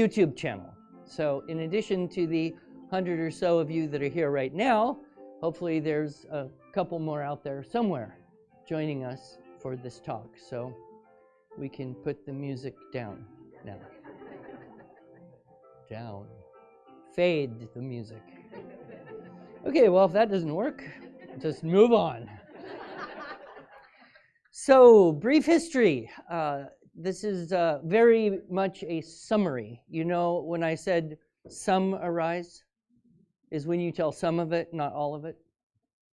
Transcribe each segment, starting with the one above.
YouTube channel. So in addition to the 100 or so of you that are here right now, hopefully there's a couple more out there somewhere joining us for this talk. So we can put the music down now. Down. Fade the music. Okay, well, if that doesn't work, just move on. So, brief history. This is very much a summary. You know, when I said summarize, is when you tell some of it, not all of it.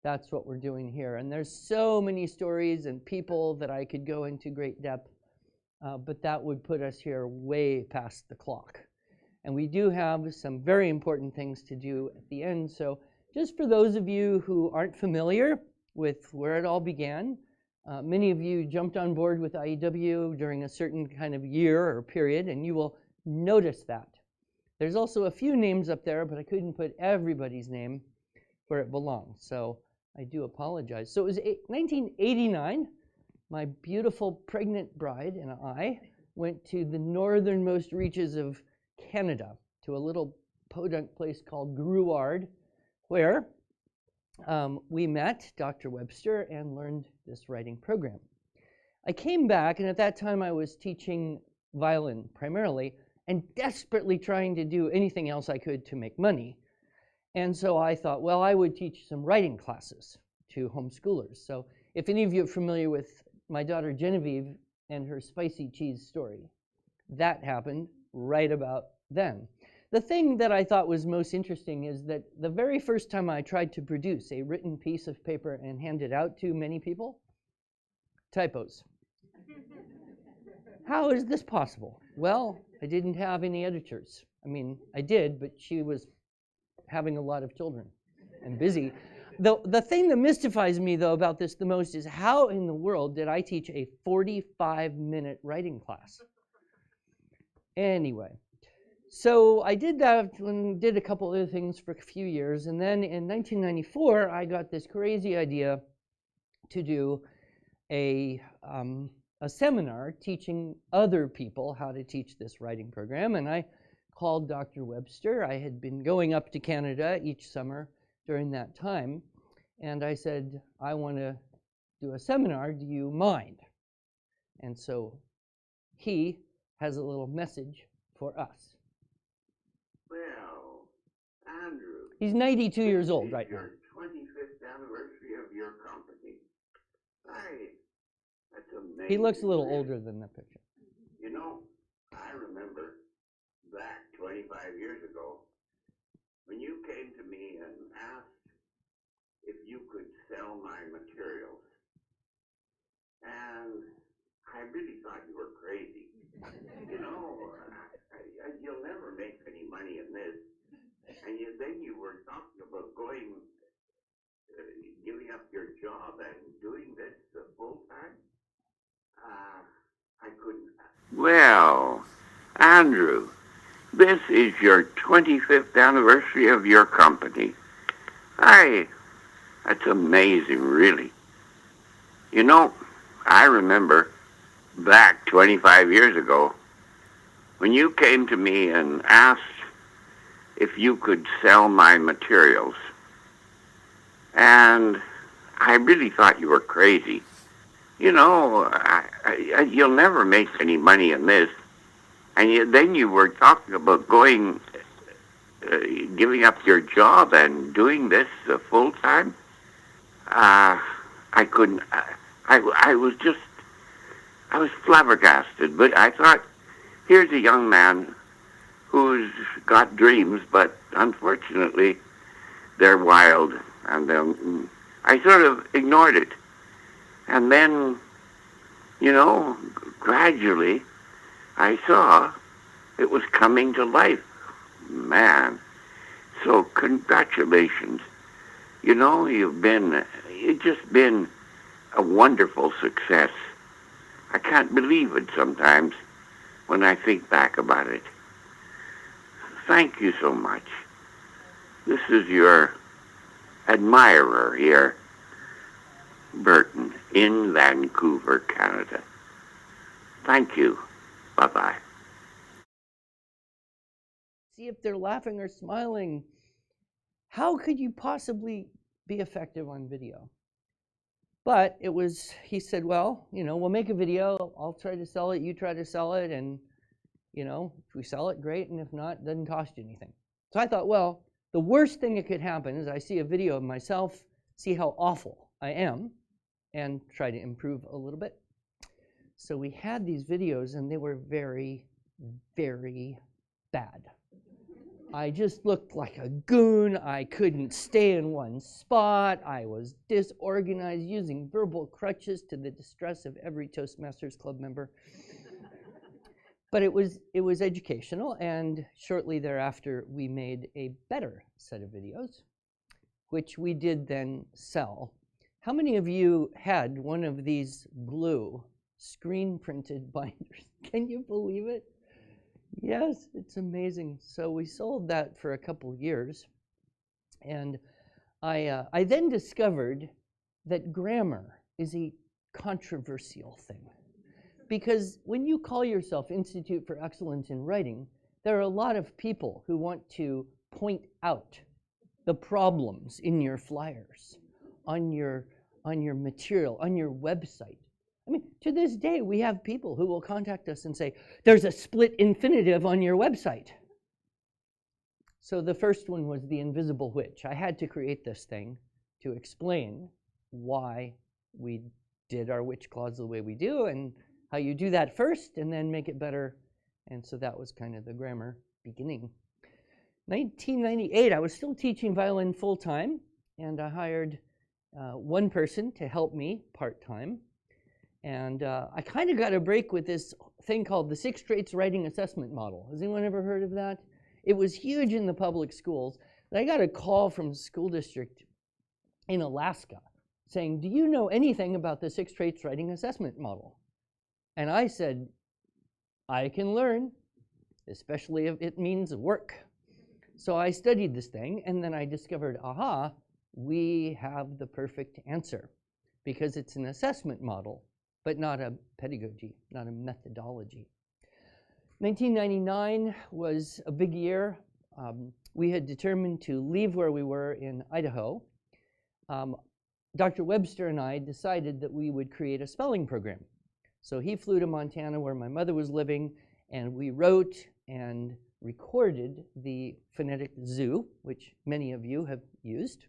That's what we're doing here. And there's so many stories and people that I could go into great depth, but that would put us here way past the clock. And we do have some very important things to do at the end. So just for those of you who aren't familiar with where it all began, many of you jumped on board with IEW during a certain kind of year or period, and you will notice that. There's also a few names up there, but I couldn't put everybody's name where it belongs. So I do apologize. So it was 1989. My beautiful pregnant bride and I went to the northernmost reaches of Canada, to a little podunk place called Grouard, where we met Dr. Webster and learned this writing program. I came back, and at that time I was teaching violin primarily, and desperately trying to do anything else I could to make money. And so I thought, well, I would teach some writing classes to homeschoolers. So if any of you are familiar with my daughter Genevieve and her spicy cheese story, that happened right about then. The thing that I thought was most interesting is that the very first time I tried to produce a written piece of paper and hand it out to many people, typos. How is this possible? Well, I didn't have any editors. I mean, I did, but she was having a lot of children and busy. The thing that mystifies me, though, about this the most is how in the world did I teach a 45-minute writing class? Anyway, so I did that and did a couple other things for a few years, and then in 1994, I got this crazy idea to do a seminar teaching other people how to teach this writing program, and I called Dr. Webster. I had been going up to Canada each summer during that time, and I said, I want to do a seminar, do you mind? And so he has a little message for us. Well, Andrew. He's 92 years old right now. Your 25th anniversary of your company. That's amazing. He looks a little older than the picture. You know, I remember back 25 years ago when you came to me and asked if you could sell my materials. And I really thought you were crazy. You know, you'll never make any money in this. And then you were talking about giving up your job and doing this full time. I couldn't. Well, Andrew, this is your 25th anniversary of your company. That's amazing, really. You know, I remember back 25 years ago when you came to me and asked if you could sell my materials. And I really thought you were crazy. You know, you'll never make any money in this. And then you were talking about giving up your job and doing this full time. I couldn't. I was flabbergasted. But I thought, here's a young man who's got dreams, but unfortunately, they're wild. And I sort of ignored it. And then, you know, gradually, I saw it was coming to life. Man. So congratulations. You know, you've just been a wonderful success. I can't believe it sometimes when I think back about it. Thank you so much. This is your admirer here, Burton, in Vancouver, Canada. Thank you. Bye-bye. see if they're laughing or smiling. How could you possibly be effective on video? But he said, well, we'll make a video. I'll try to sell it. You try to sell it. And, if we sell it, great. And if not, it doesn't cost you anything. So I thought, well, the worst thing that could happen is I see a video of myself, see how awful I am, and try to improve a little bit. So we had these videos, and they were very, very bad. I just looked like a goon. I couldn't stay in one spot. I was disorganized, using verbal crutches to the distress of every Toastmasters Club member. But it was educational, and shortly thereafter, we made a better set of videos, which we did then sell. How many of you had one of these blue screen-printed binders? Can you believe it? Yes, it's amazing. So we sold that for a couple years, and I then discovered that grammar is a controversial thing. Because when you call yourself Institute for Excellence in Writing, there are a lot of people who want to point out the problems in your flyers, on your material, on your website. I mean, to this day, we have people who will contact us and say, there's a split infinitive on your website. So the first one was the invisible which. I had to create this thing to explain why we did our which clause the way we do, and how you do that first and then make it better. And so that was kind of the grammar beginning. 1998, I was still teaching violin full-time, and I hired one person to help me part-time. And I kind of got a break with this thing called the 6 Traits Writing Assessment Model. Has anyone ever heard of that? It was huge in the public schools. And I got a call from a school district in Alaska saying, do you know anything about the 6 Traits Writing Assessment Model? And I said, I can learn, especially if it means work. So I studied this thing, and then I discovered, aha, we have the perfect answer, because it's an assessment model, but not a pedagogy, not a methodology. 1999 was a big year. We had determined to leave where we were in Idaho. Dr. Webster and I decided that we would create a spelling program. So he flew to Montana, where my mother was living, and we wrote and recorded the phonetic zoo, which many of you have used.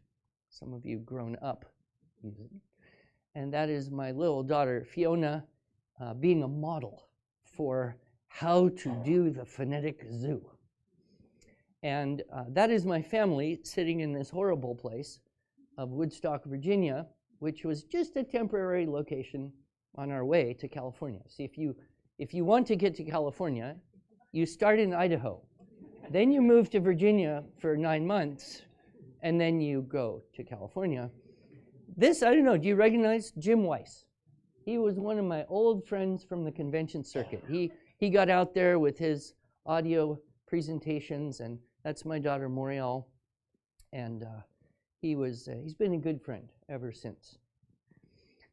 Some of you grown up using. And that is my little daughter, Fiona, being a model for how to do the phonetic zoo. And that is my family sitting in this horrible place of Woodstock, Virginia, which was just a temporary location on our way to California. See, if you want to get to California, you start in Idaho. Then you move to Virginia for 9 months, and then you go to California. This, I don't know, do you recognize Jim Weiss? He was one of my old friends from the convention circuit. He got out there with his audio presentations, and that's my daughter Moriel, and he's been a good friend ever since.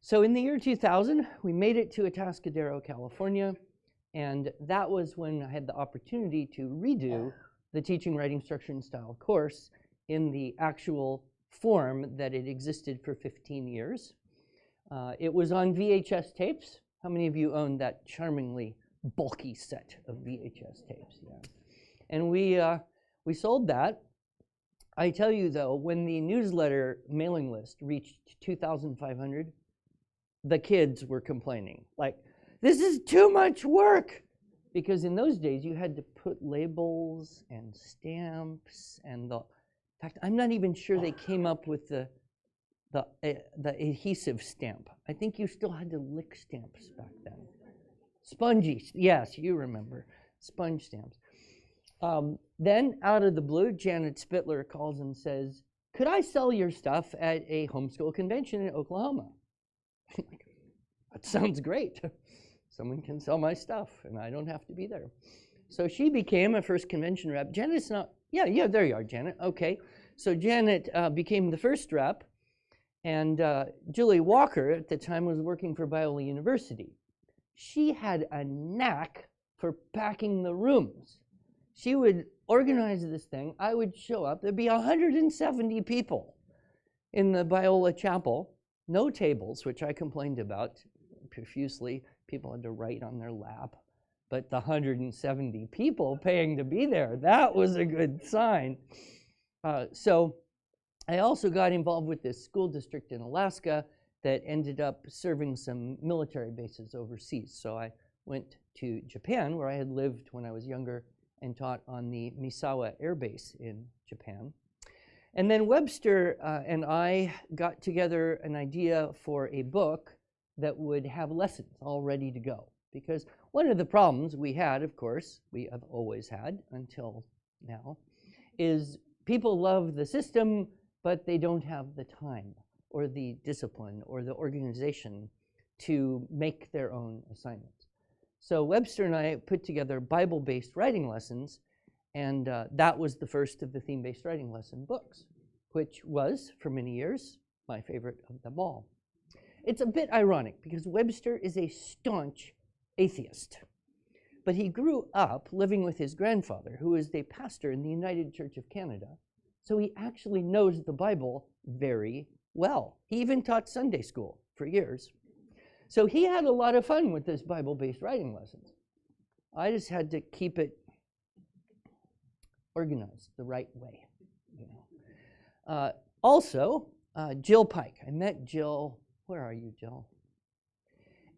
So in the year 2000, we made it to Atascadero, California, and that was when I had the opportunity to redo the Teaching Writing Structure and Style course in the actual form that it existed for 15 years. It was on VHS tapes. How many of you own that charmingly bulky set of VHS tapes? Yeah. And we sold that. I tell you though, when the newsletter mailing list reached 2,500, the kids were complaining, like, this is too much work. Because in those days, you had to put labels and stamps and in fact, I'm not even sure they came up with the adhesive stamp. I think you still had to lick stamps back then. Spongy, yes, you remember, sponge stamps. Then, out of the blue, Janet Spittler calls and says, could I sell your stuff at a homeschool convention in Oklahoma? That sounds great. Someone can sell my stuff, and I don't have to be there. So she became a first convention rep. Janet's not, yeah, there you are, Janet. Okay. So Janet became the first rep, and Julie Walker at the time was working for Biola University. She had a knack for packing the rooms. She would organize this thing, I would show up. There'd be 170 people in the Biola Chapel, no tables, which I complained about profusely. People had to write on their lap. But the 170 people paying to be there, that was a good sign. So I also got involved with this school district in Alaska that ended up serving some military bases overseas. So I went to Japan, where I had lived when I was younger, and taught on the Misawa Air Base in Japan. And then Webster and I got together an idea for a book that would have lessons all ready to go. Because one of the problems we had, of course, we have always had until now, is people love the system, but they don't have the time or the discipline or the organization to make their own assignments. So Webster and I put together Bible-based writing lessons, and that was the first of the theme-based writing lesson books, which was, for many years, my favorite of them all. It's a bit ironic because Webster is a staunch atheist, but he grew up living with his grandfather, who is the pastor in the United Church of Canada, so he actually knows the Bible very well. He even taught Sunday school for years. So he had a lot of fun with this Bible-based writing lessons. I just had to keep it organized the right way. You know. Also, Jill Pike. I met Jill. Where are you, Jill?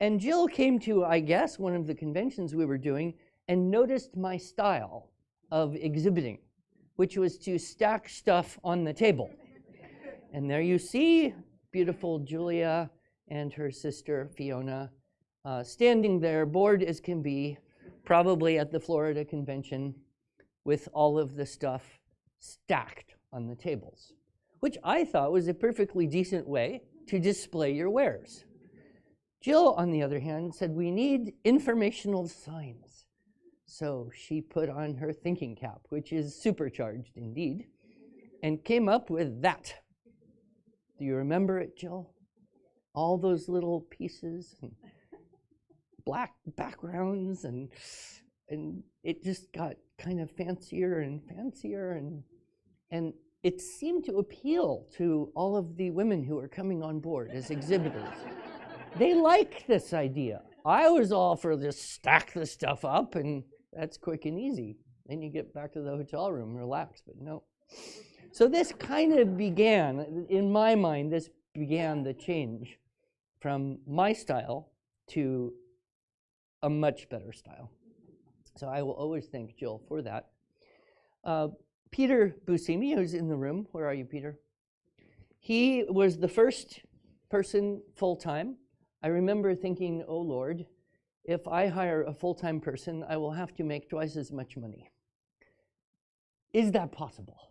And Jill came to, I guess, one of the conventions we were doing and noticed my style of exhibiting, which was to stack stuff on the table. And there you see beautiful Julia and her sister Fiona standing there, bored as can be, probably at the Florida convention, with all of the stuff stacked on the tables, which I thought was a perfectly decent way to display your wares. Jill, on the other hand, said we need informational signs. So she put on her thinking cap, which is supercharged indeed, and came up with that. Do you remember it, Jill? All those little pieces and black backgrounds, and it just got kind of fancier and fancier, and it seemed to appeal to all of the women who were coming on board as exhibitors. They liked this idea. I was all for just stack the stuff up, and that's quick and easy. Then you get back to the hotel room, relax, but no. So this kind of began, in my mind, this began the change from my style to a much better style. So I will always thank Jill for that. Peter Buscemi, who's in the room, where are you, Peter? He was the first person full-time. I remember thinking, oh Lord, if I hire a full-time person, I will have to make twice as much money. Is that possible?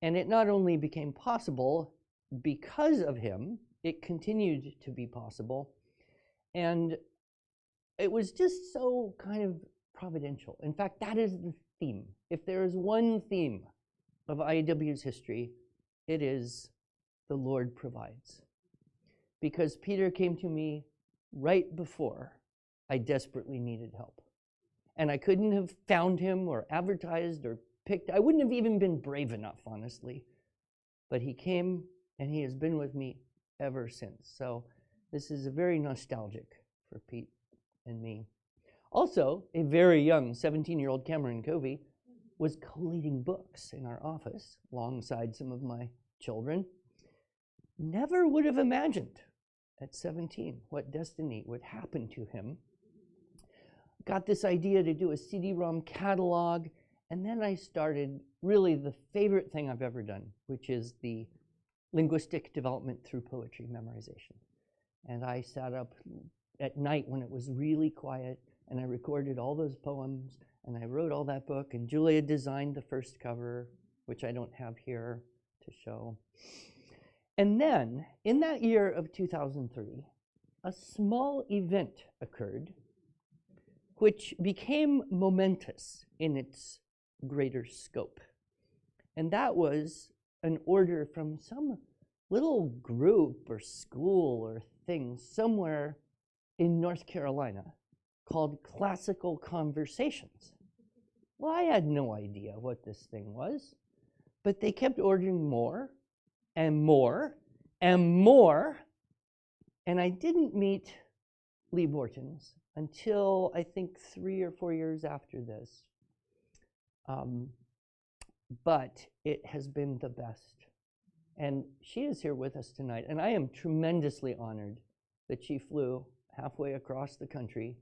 And it not only became possible because of him, it continued to be possible. And it was just so kind of providential. In fact, that is the theme. If there is one theme of IEW's history, it is the Lord provides. Because Peter came to me right before I desperately needed help. And I couldn't have found him or advertised or picked. I wouldn't have even been brave enough, honestly. But he came, and he has been with me ever since. So this is very nostalgic for Pete and me. Also, a very young 17-year-old Cameron Covey was collating books in our office alongside some of my children. Never would have imagined at 17 what destiny would happen to him. Got this idea to do a CD-ROM catalog, and then I started really the favorite thing I've ever done, which is the linguistic development through poetry memorization. And I sat up at night when it was really quiet, and I recorded all those poems, and I wrote all that book, and Julia designed the first cover, which I don't have here to show. And then, in that year of 2003, a small event occurred which became momentous in its greater scope. And that was an order from some little group or school or thing somewhere in North Carolina called Classical Conversations. Well, I had no idea what this thing was, but they kept ordering more and more and more, and I didn't meet Lee Bortons until I think 3 or 4 years after this. But it has been the best. And she is here with us tonight, and I am tremendously honored that she flew halfway across the country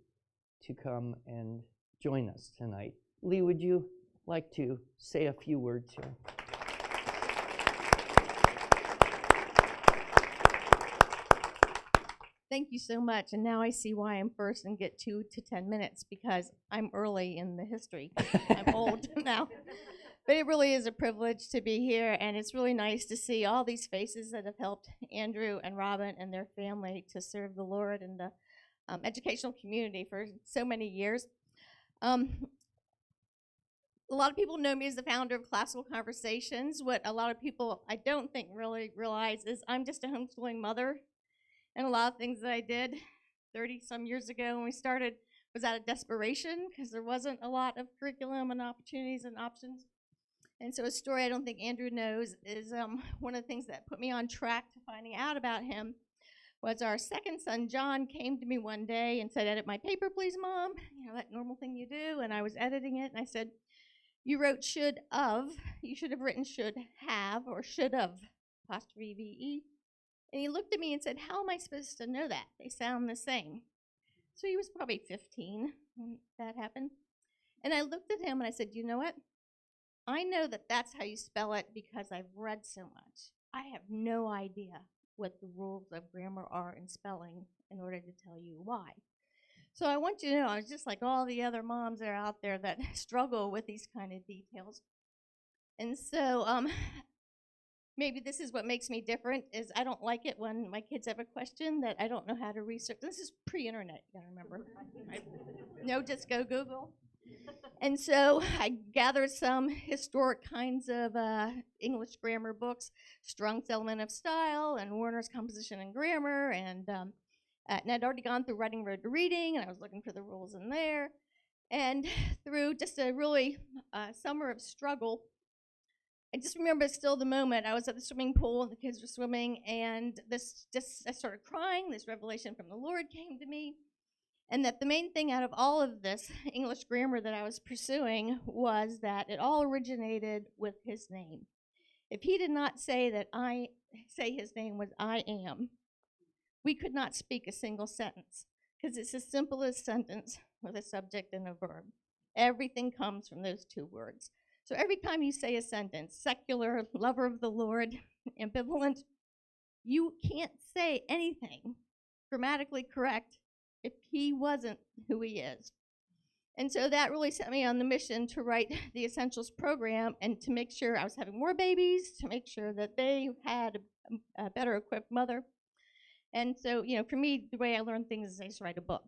to come and join us tonight. Lee, would you like to say a few words here? Thank you so much. And now I see why I'm first and get 2 to 10 minutes, because I'm early in the history. I'm old now. But it really is a privilege to be here, and it's really nice to see all these faces that have helped Andrew and Robin and their family to serve the Lord in the educational community for so many years. A lot of people know me as the founder of Classical Conversations. What a lot of people, I don't think, really realize is I'm just a homeschooling mother, and a lot of things that I did 30-some years ago when we started was out of desperation because there wasn't a lot of curriculum and opportunities and options. And so a story I don't think Andrew knows is one of the things that put me on track to finding out about him was our second son, John, came to me one day and said, "Edit my paper, please, Mom." You know, that normal thing you do. And I was editing it, and I said, "You wrote should of. You should have written should have or should have, apostrophe V-E." And he looked at me and said, "How am I supposed to know that? They sound the same." So he was probably 15 when that happened. And I looked at him and I said, "You know what? I know that that's how you spell it because I've read so much. I have no idea what the rules of grammar are in spelling in order to tell you why." So I want you to know I was just like all the other moms that are out there that struggle with these kind of details. And so maybe this is what makes me different is I don't like it when my kids have a question that I don't know how to research. This is pre-internet, you gotta remember. No, just go Google. And so I gathered some historic kinds of English grammar books, Strong's Element of Style and Warner's Composition and Grammar, and I'd already gone through Writing Road to Reading, and I was looking for the rules in there. And through just a really summer of struggle, I just remember still the moment I was at the swimming pool and the kids were swimming, and I started crying. This revelation from the Lord came to me. And that the main thing out of all of this English grammar that I was pursuing was that it all originated with his name. If he did not say his name was I am, we could not speak a single sentence because it's the simplest sentence with a subject and a verb. Everything comes from those 2 words. So every time you say a sentence, secular, lover of the Lord, ambivalent, you can't say anything grammatically correct if he wasn't who he is. And so that really set me on the mission to write the Essentials program and to make sure I was having more babies, to make sure that they had a better equipped mother. And so, you know, for me, the way I learn things is I just write a book.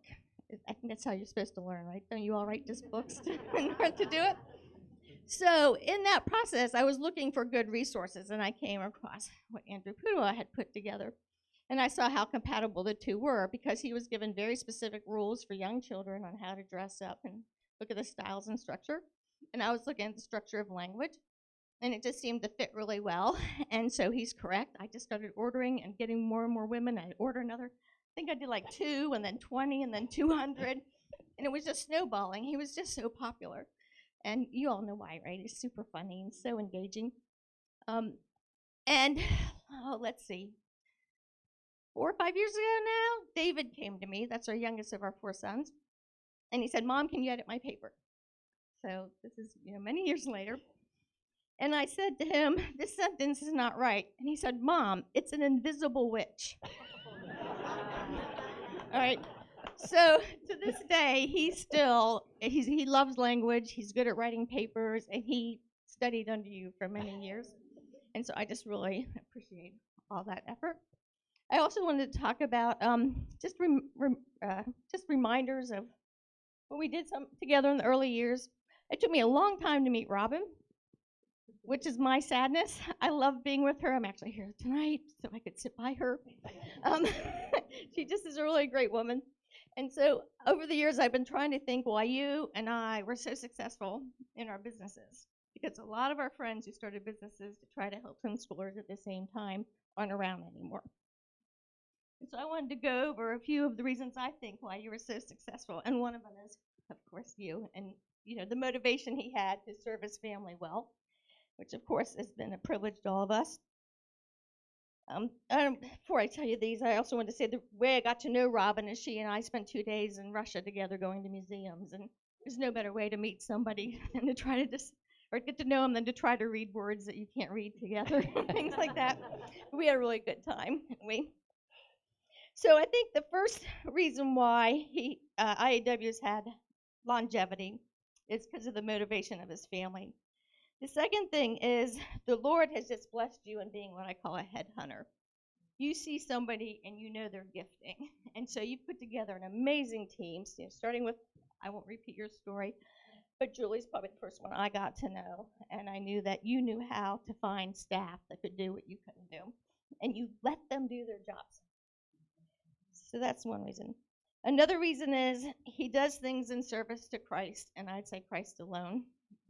I think that's how you're supposed to learn, right? Don't you all write just books to learn to do it? So in that process, I was looking for good resources, and I came across what Andrew Pudowa had put together. And I saw how compatible the 2 were because he was given very specific rules for young children on how to dress up and look at the styles and structure. And I was looking at the structure of language, and it just seemed to fit really well. And so he's correct. I just started ordering and getting more and more women. I ordered another. I think I did like 2 and then 20 and then 200. And it was just snowballing. He was just so popular. And you all know why, right? He's super funny and so engaging. Let's see. 4 or 5 years ago now, David came to me. That's our youngest of our 4 sons. And he said, "Mom, can you edit my paper?" So this is, many years later. And I said to him, "This sentence is not right." And he said, "Mom, it's an invisible witch." All right. So to this day, he loves language. He's good at writing papers, and he studied under you for many years. And so I just really appreciate all that effort. I also wanted to talk about just reminders of what we did together in the early years. It took me a long time to meet Robin, which is my sadness. I love being with her. I'm actually here tonight, so I could sit by her. She just is a really great woman. And so over the years, I've been trying to think why you and I were so successful in our businesses. Because a lot of our friends who started businesses to try to help homeschoolers at the same time aren't around anymore. And so I wanted to go over a few of the reasons I think why you were so successful. And one of them is, of course, you. And, the motivation he had to serve his family well, which, of course, has been a privilege to all of us. Before I tell you these, I also want to say the way I got to know Robin is she and I spent 2 days in Russia together going to museums, and there's no better way to meet somebody than to try to or get to know them than to try to read words that you can't read together, things like that. But we had a really good time, didn't we? So I think the first reason why IEW has had longevity is because of the motivation of his family. The second thing is the Lord has just blessed you in being what I call a headhunter. You see somebody and you know their gifting. And so you put together an amazing team, starting with, I won't repeat your story, but Julie's probably the first one I got to know. And I knew that you knew how to find staff that could do what you couldn't do. And you let them do their jobs. So that's one reason. Another reason is he does things in service to Christ, and I'd say Christ alone.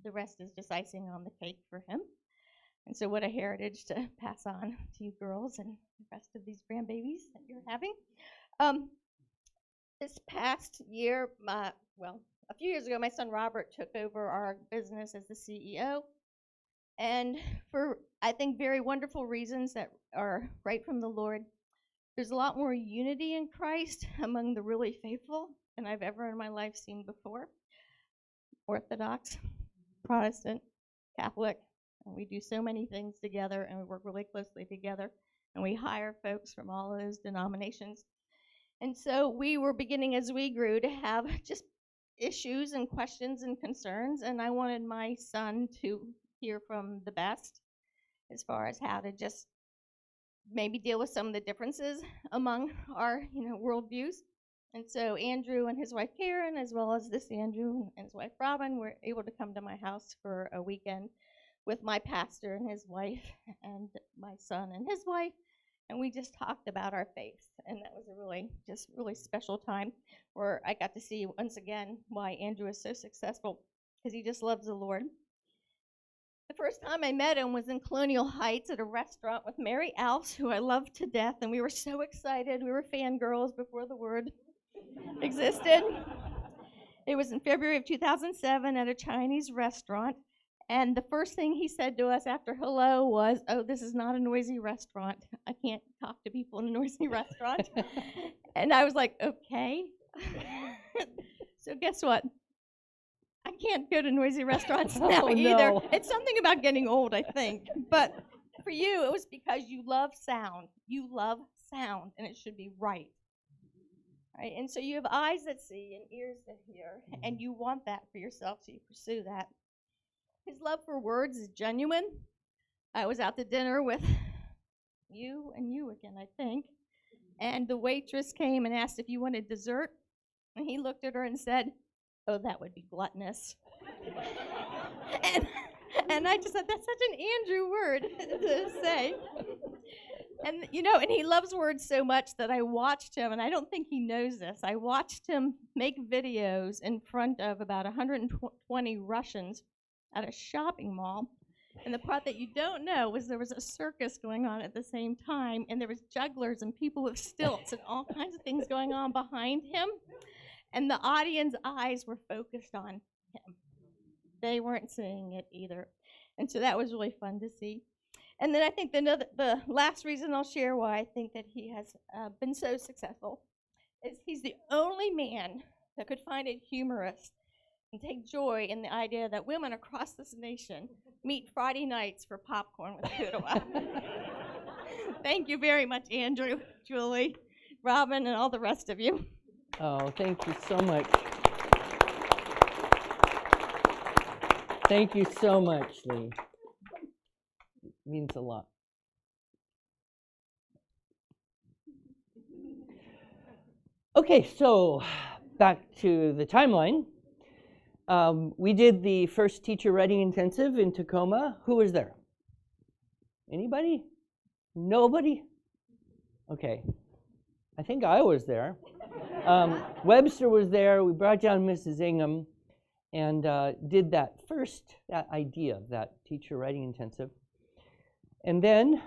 The rest is just icing on the cake for him. And so what a heritage to pass on to you girls and the rest of these grandbabies that you're having. This past year, a few years ago, my son Robert took over our business as the CEO. And for, I think, very wonderful reasons that are right from the Lord, there's a lot more unity in Christ among the really faithful than I've ever in my life seen before. Orthodox, Protestant, Catholic, and we do so many things together, and we work really closely together, and we hire folks from all of those denominations. And so we were beginning, as we grew, to have just issues and questions and concerns, and I wanted my son to hear from the best as far as how to just maybe deal with some of the differences among our worldviews. And so Andrew and his wife Karen, as well as this Andrew and his wife Robin, were able to come to my house for a weekend with my pastor and his wife and my son and his wife, and we just talked about our faith. And that was a really special time where I got to see once again why Andrew is so successful, because he just loves the Lord. The first time I met him was in Colonial Heights at a restaurant with Mary Alfs, who I love to death, and we were so excited. We were fangirls before the word existed. It was in February of 2007 at a Chinese restaurant, and the first thing he said to us after hello was, "Oh, this is not a noisy restaurant. I can't talk to people in a noisy restaurant." And I was like, okay. So guess what? I can't go to noisy restaurants now either. No. It's something about getting old, I think. But for you, it was because you love sound. You love sound, and it should be right. Right? And so you have eyes that see and ears that hear, and you want that for yourself, so you pursue that. His love for words is genuine. I was out to dinner with you and you again, I think, and the waitress came and asked if you wanted dessert, and he looked at her and said, "Oh, that would be gluttonous." and I just thought, that's such an Andrew word to say. And, and he loves words so much that I watched him, and I don't think he knows this, I watched him make videos in front of about 120 Russians at a shopping mall. And the part that you don't know was there was a circus going on at the same time, and there was jugglers and people with stilts and all kinds of things going on behind him. And the audience eyes were focused on him. They weren't seeing it either. And so that was really fun to see. And then I think the last reason I'll share why I think that he has been so successful is he's the only man that could find it humorous and take joy in the idea that women across this nation meet Friday nights for popcorn with Kudawa. Thank you very much, Andrew, Julie, Robin, and all the rest of you. Oh, thank you so much. Thank you so much, Lee. It means a lot. Okay, so back to the timeline. We did the first Teacher Ready Intensive in Tacoma. Who was there? Anybody? Nobody? Okay. I think I was there. Webster was there. We brought down Mrs. Ingham and did that idea of that teacher writing intensive. And then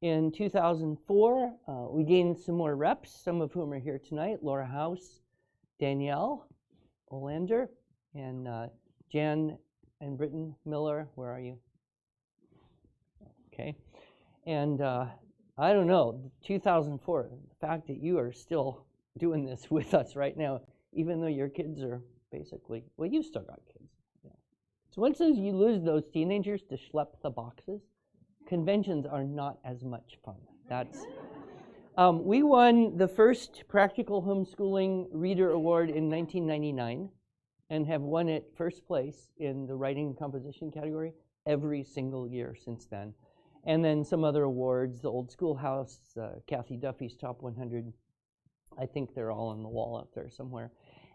in 2004, we gained some more reps, some of whom are here tonight: Laura House, Danielle Olander, and Jan and Britton Miller. Where are you? Okay. And I don't know, 2004, the fact that you are still doing this with us right now, even though your kids are basically, well, you still got kids. Yeah. So once you lose those teenagers to schlep the boxes, conventions are not as much fun. That's we won the first Practical Homeschooling Reader Award in 1999 and have won it first place in the writing and composition category every single year since then. And then some other awards, the Old Schoolhouse, Kathy Duffy's Top 100. I think they're all on the wall out there somewhere.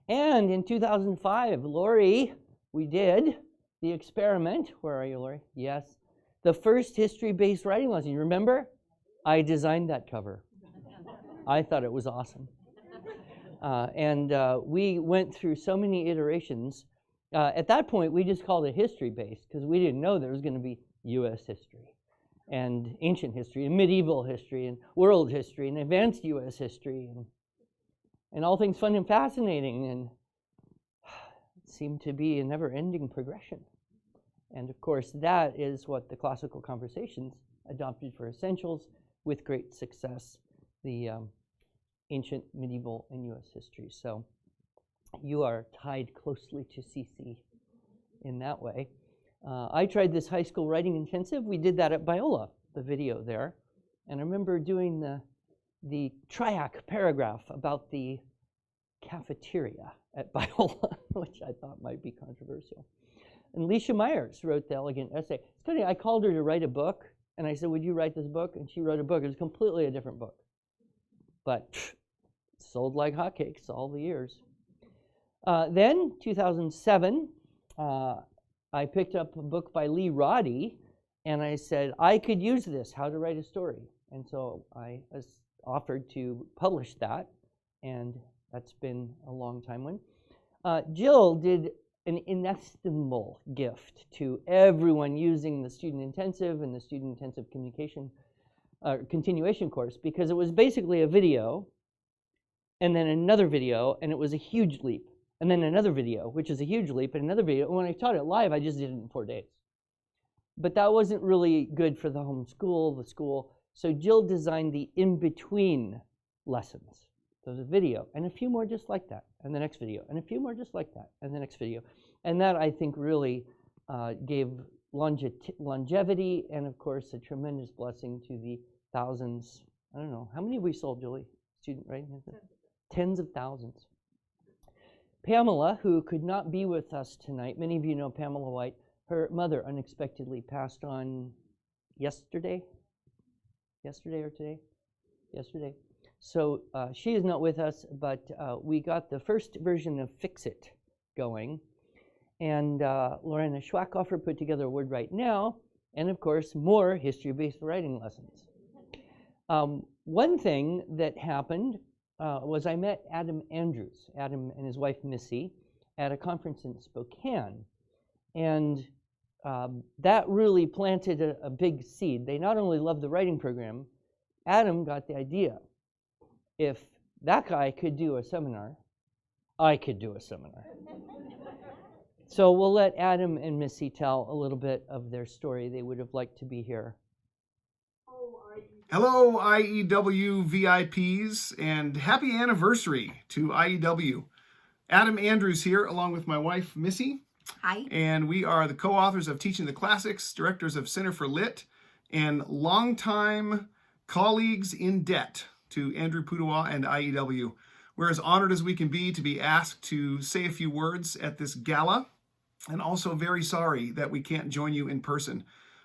And in 2005, Lori, we did the experiment. Where are you, Lori? Yes. The first history-based writing lesson. You remember? I designed that cover. I thought it was awesome. And we went through so many iterations. At that point, we just called it history-based because we didn't know there was going to be U.S. history and ancient history and medieval history and world history and advanced U.S. history and all things fun and fascinating, and it seemed to be a never-ending progression. And of course, that is what the Classical Conversations adopted for Essentials with great success, the ancient, medieval, and U.S. history. So you are tied closely to CC in that way. I tried this high school writing intensive. We did that at Biola, the video there. And I remember doing the triac paragraph about the cafeteria at Biola, which I thought might be controversial. And Leisha Myers wrote the elegant essay. It's funny, I called her to write a book, and I said, would you write this book? And she wrote a book. It was completely a different book. But sold like hotcakes all the years. Then, 2007, I picked up a book by Lee Roddy, and I said, I could use this, How to Write a Story. And so I offered to publish that, and that's been a long time one. Jill did an inestimable gift to everyone using the Student Intensive and the Student Intensive Communication continuation course, because it was basically a video, and then another video, and it was a huge leap. And then another video, which is a huge leap, and another video. And when I taught it live, I just did it in 4 days. But that wasn't really good for the homeschool, the school. So Jill designed the in-between lessons. So there's a video, and a few more just like that, and the next video, and a few more just like that, and the next video. And that, I think, really gave longevity and, of course, a tremendous blessing to the thousands. I don't know. How many have we sold, Julie? Student writing? Tens of thousands. Pamela, who could not be with us tonight, many of you know Pamela White, her mother unexpectedly passed on yesterday or today? Yesterday. So she is not with us, but we got the first version of Fix It going. And Lorena Schwackhofer put together a Word Right Now, and of course, more history-based writing lessons. One thing that happened was I met Adam Andrews, Adam and his wife Missy, at a conference in Spokane. And that really planted a big seed. They not only loved the writing program, Adam got the idea. If that guy could do a seminar, I could do a seminar. So we'll let Adam and Missy tell a little bit of their story. They would have liked to be here. Hello, IEW VIPs, and happy anniversary to IEW. Adam Andrews here, along with my wife, Missy. Hi. And we are the co-authors of Teaching the Classics, directors of Center for Lit, and longtime colleagues in debt to Andrew Pudawa and IEW. We're as honored as we can be to be asked to say a few words at this gala, and also very sorry that we can't join you in person.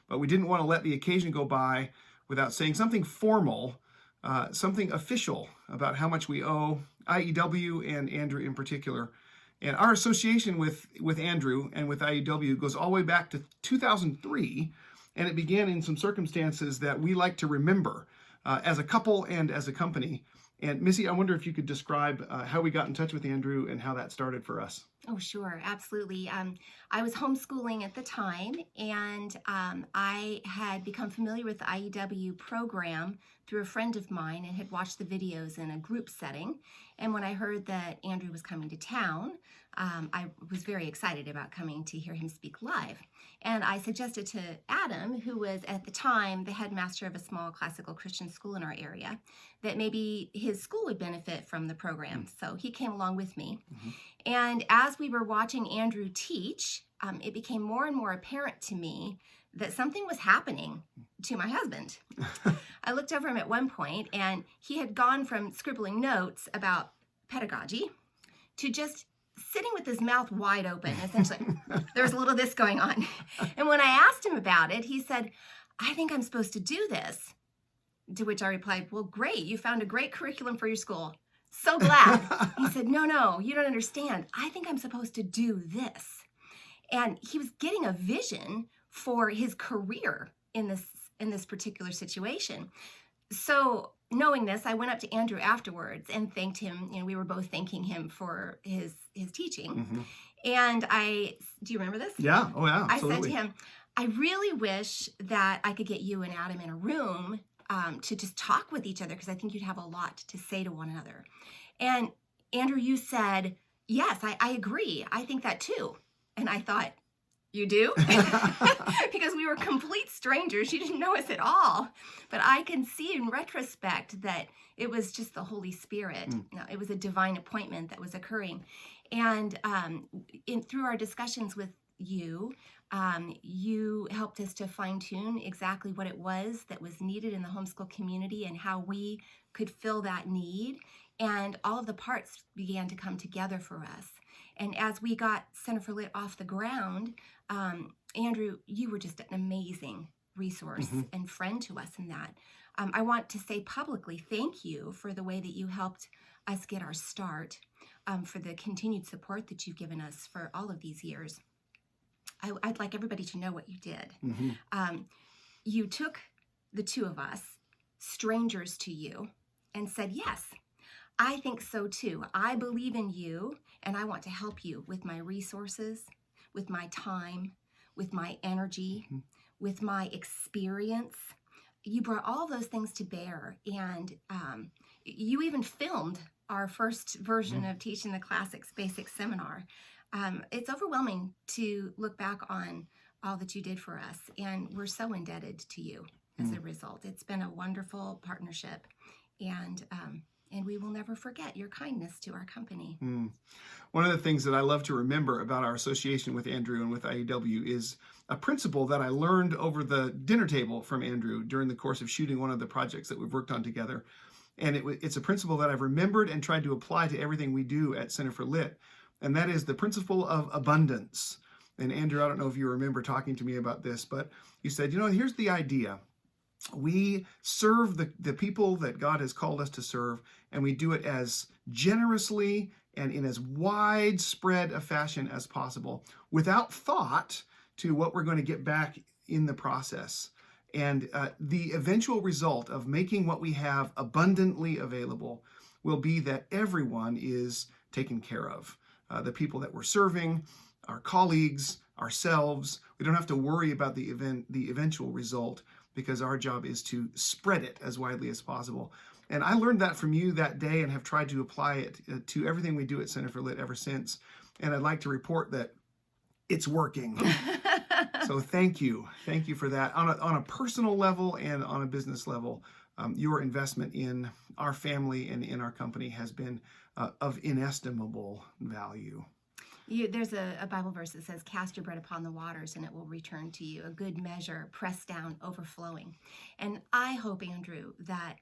But we didn't want to let the occasion go by without saying something formal, something official about how much we owe IEW and Andrew in particular. And our association with Andrew and with IEW goes all the way back to 2003, and it began in some circumstances that we like to remember as a couple and as a company. And Missy, I wonder if you could describe how we got in touch with Andrew and how that started for us. Oh, sure. Absolutely. I was homeschooling at the time, and I had become familiar with the IEW program through a friend of mine and had watched the videos in a group setting. And when I heard that Andrew was coming to town, I was very excited about coming to hear him speak live. And I suggested to Adam, who was at the time the headmaster of a small classical Christian school in our area, that maybe his school would benefit from the program. So he came along with me. And as we were watching Andrew teach, it became more and more apparent to me that something was happening to my husband. I looked over him at one point, and he had gone from scribbling notes about pedagogy to just sitting with his mouth wide open. Essentially, there was a little of this going on. And when I asked him about it, he said, "I think I'm supposed to do this." To which I replied, "Well, great. You found a great curriculum for your school. So glad." He said, no, you don't understand. I think I'm supposed to do this. And he was getting a vision for his career in this particular situation. So knowing this, I went up to Andrew afterwards and thanked him. We were both thanking him for his teaching. And do you remember this? Yeah. Oh, yeah. I Absolutely. said to him, "I really wish that I could get you and Adam in a room to just talk with each other, because I think you'd have a lot to say to one another." And Andrew, you said, "Yes, I agree. I think that too." And I thought, "You do?" Because we were complete strangers. You didn't know us at all. But I can see in retrospect that it was just the Holy Spirit. No, it was a divine appointment that was occurring. And through our discussions with you, you helped us to fine-tune exactly what it was that was needed in the homeschool community and how we could fill that need. And all of the parts began to come together for us. And as we got Center for Lit off the ground, Andrew, you were just an amazing resource and friend to us in that. I want to say publicly thank you for the way that you helped us get our start, for the continued support that you've given us for all of these years. I'd like everybody to know what you did. You took the two of us, strangers to you, and said, "Yes, I think so too. I believe in you, and I want to help you with my resources, with my time, with my energy, with my experience." You brought all those things to bear, and you even filmed our first version of Teaching the Classics Basic Seminar. It's overwhelming to look back on all that you did for us, and we're so indebted to you as a result. It's been a wonderful partnership, and we will never forget your kindness to our company. One of the things that I love to remember about our association with Andrew and with IEW is a principle that I learned over the dinner table from Andrew during the course of shooting one of the projects that we've worked on together. And it's a principle that I've remembered and tried to apply to everything we do at Center for Lit. And that is the principle of abundance. And Andrew, I don't know if you remember talking to me about this, but you said, here's the idea. We serve the people that God has called us to serve, and we do it as generously and in as widespread a fashion as possible, without thought to what we're going to get back in the process. And the eventual result of making what we have abundantly available will be that everyone is taken care of. The people that we're serving, our colleagues, ourselves. We don't have to worry about the eventual result, because our job is to spread it as widely as possible. And I learned that from you that day and have tried to apply it to everything we do at Center for Lit ever since. And I'd like to report that it's working. So thank you. Thank you for that. On a personal level and on a business level, your investment in our family and in our company has been of inestimable value. There's a Bible verse that says, "Cast your bread upon the waters and it will return to you, a good measure, pressed down, overflowing." And I hope, Andrew, that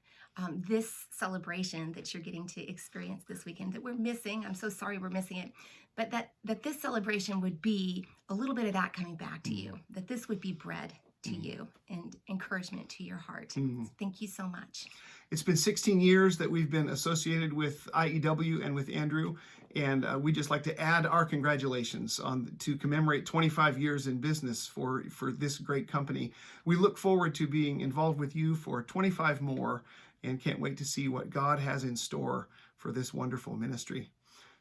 this celebration that you're getting to experience this weekend that we're missing, I'm so sorry we're missing it, but that this celebration would be a little bit of that coming back to you, that this would be bread to you and encouragement to your heart. Thank you so much. It's been 16 years that we've been associated with IEW and with Andrew, and we just like to add our congratulations to commemorate 25 years in business for this great company. We look forward to being involved with you for 25 more, and can't wait to see what God has in store for this wonderful ministry.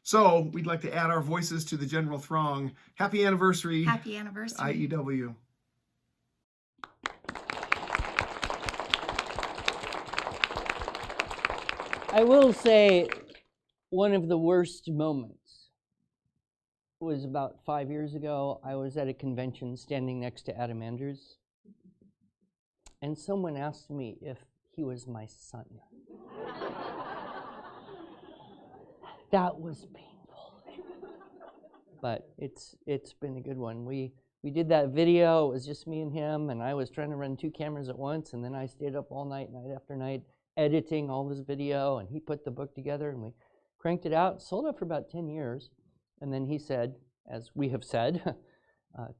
So we'd like to add our voices to the general throng. Happy anniversary, Happy anniversary. IEW. I will say one of the worst moments was about 5 years ago. I was at a convention standing next to Adam Andrews, and someone asked me if he was my son. That was painful. But it's been a good one. We did that video. It was just me and him, and I was trying to run 2 cameras at once, and then I stayed up all night, night after night, editing all this video, and he put the book together, and we cranked it out, sold it for about 10 years, and then he said, as we have said,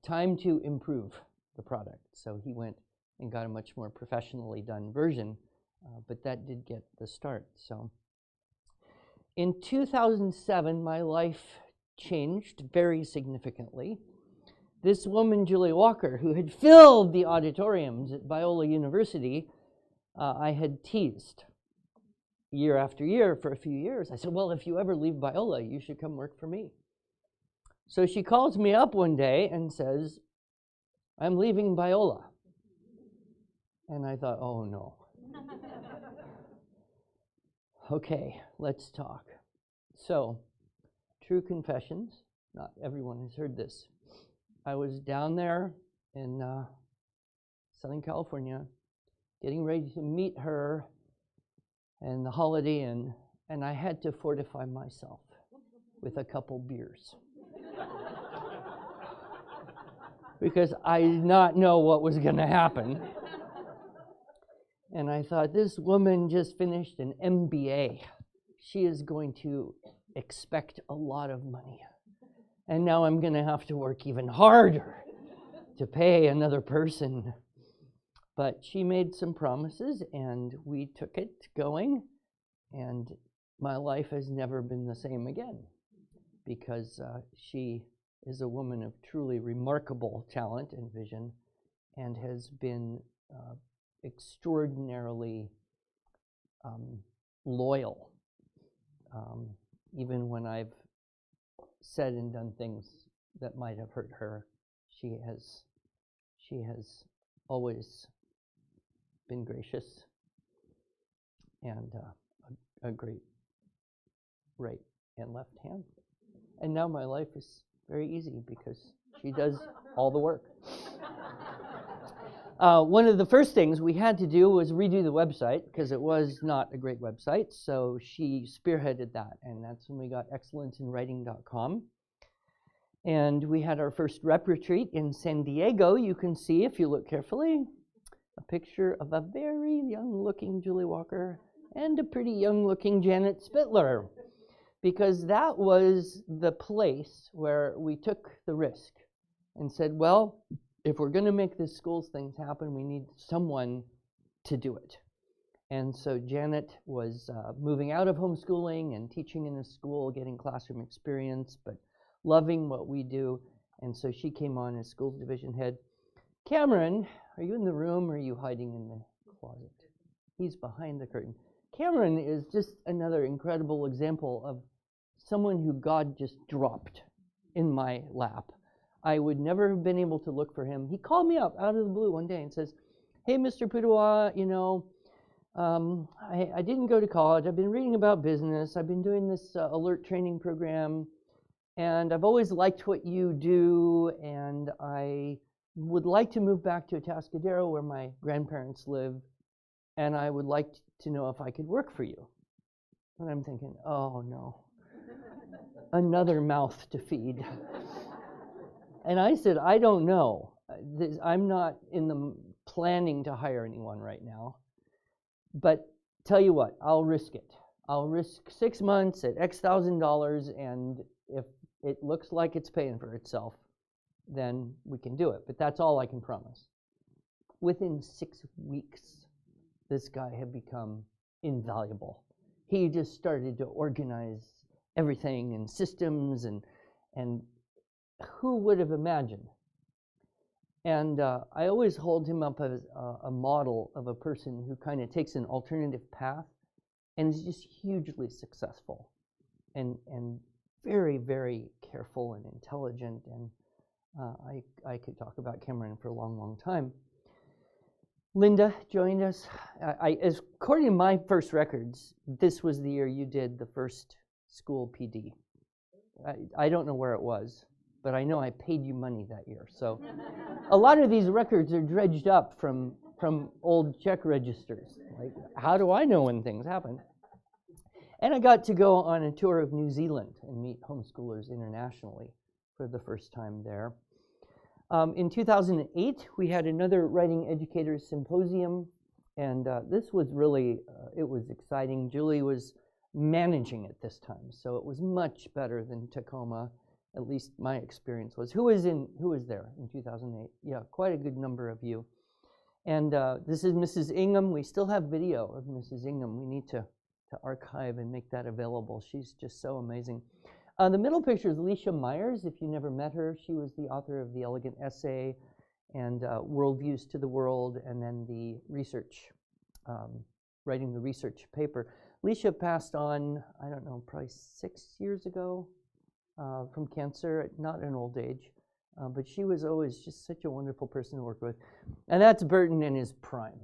time to improve the product. So he went and got a much more professionally done version, but that did get the start. So in 2007, my life changed very significantly. This woman, Julie Walker, who had filled the auditoriums at Biola University, I had teased year after year for a few years. I said, well, if you ever leave Biola, you should come work for me. So she calls me up one day and says, I'm leaving Biola. And I thought, oh no. Okay, let's talk. So, true confessions. Not everyone has heard this. I was down there in Southern California, getting ready to meet her in the Holiday Inn, and I had to fortify myself with a couple beers. Because I did not know what was going to happen. And I thought, this woman just finished an MBA. She is going to expect a lot of money. And now I'm going to have to work even harder to pay another person. But she made some promises, and we took it going. And my life has never been the same again, because she is a woman of truly remarkable talent and vision, and has been extraordinarily loyal, even when I've said and done things that might have hurt her. She has always been gracious and a great right and left hand. And now my life is very easy because she does all the work. One of the first things we had to do was redo the website, because it was not a great website, so she spearheaded that, and that's when we got excellenceinwriting.com. And we had our first rep retreat in San Diego. You can see, if you look carefully, a picture of a very young-looking Julie Walker and a pretty young-looking Janet Spittler, because that was the place where we took the risk and said, well, if we're going to make this schools things happen, we need someone to do it. And so Janet was moving out of homeschooling and teaching in a school, getting classroom experience, but loving what we do. And so she came on as schools division head. Cameron, are you in the room, or are you hiding in the closet? He's behind the curtain. Cameron is just another incredible example of someone who God just dropped in my lap. I would never have been able to look for him. He called me up out of the blue one day and says, hey, Mr. Pudawa, you know, I didn't go to college. I've been reading about business. I've been doing this alert training program, and I've always liked what you do, and I would like to move back to Atascadero, where my grandparents live, and I would like to know if I could work for you. And I'm thinking, oh no, another mouth to feed. And I said, I don't know. I'm not in the planning to hire anyone right now. But tell you what, I'll risk it. I'll risk 6 months at X $1,000, and if it looks like it's paying for itself, then we can do it. But that's all I can promise. Within 6 weeks, this guy had become invaluable. He just started to organize everything and systems, and who would have imagined And I always hold him up as a model of a person who kind of takes an alternative path and is just hugely successful and very, very careful and intelligent. And I could talk about Cameron for a long, long time. Linda joined us. According to my first records, this was the year you did the first school PD. I don't know where it was, but I know I paid you money that year. So a lot of these records are dredged up from old check registers. Like, how do I know when things happen? And I got to go on a tour of New Zealand and meet homeschoolers internationally for the first time there. In 2008, we had another Writing Educators Symposium, and this was really, it was exciting. Julie was managing it this time, so it was much better than Tacoma, at least my experience was. Who was there in 2008? Yeah, quite a good number of you. And this is Mrs. Ingham. We still have video of Mrs. Ingham. We need to archive and make that available. She's just so amazing. The middle picture is Leisha Myers. If you never met her, she was the author of The Elegant Essay and Worldviews to the World, and then the research, writing the research paper. Leisha passed on, I don't know, probably 6 years ago from cancer, not in old age, but she was always just such a wonderful person to work with. And that's Burton in his prime.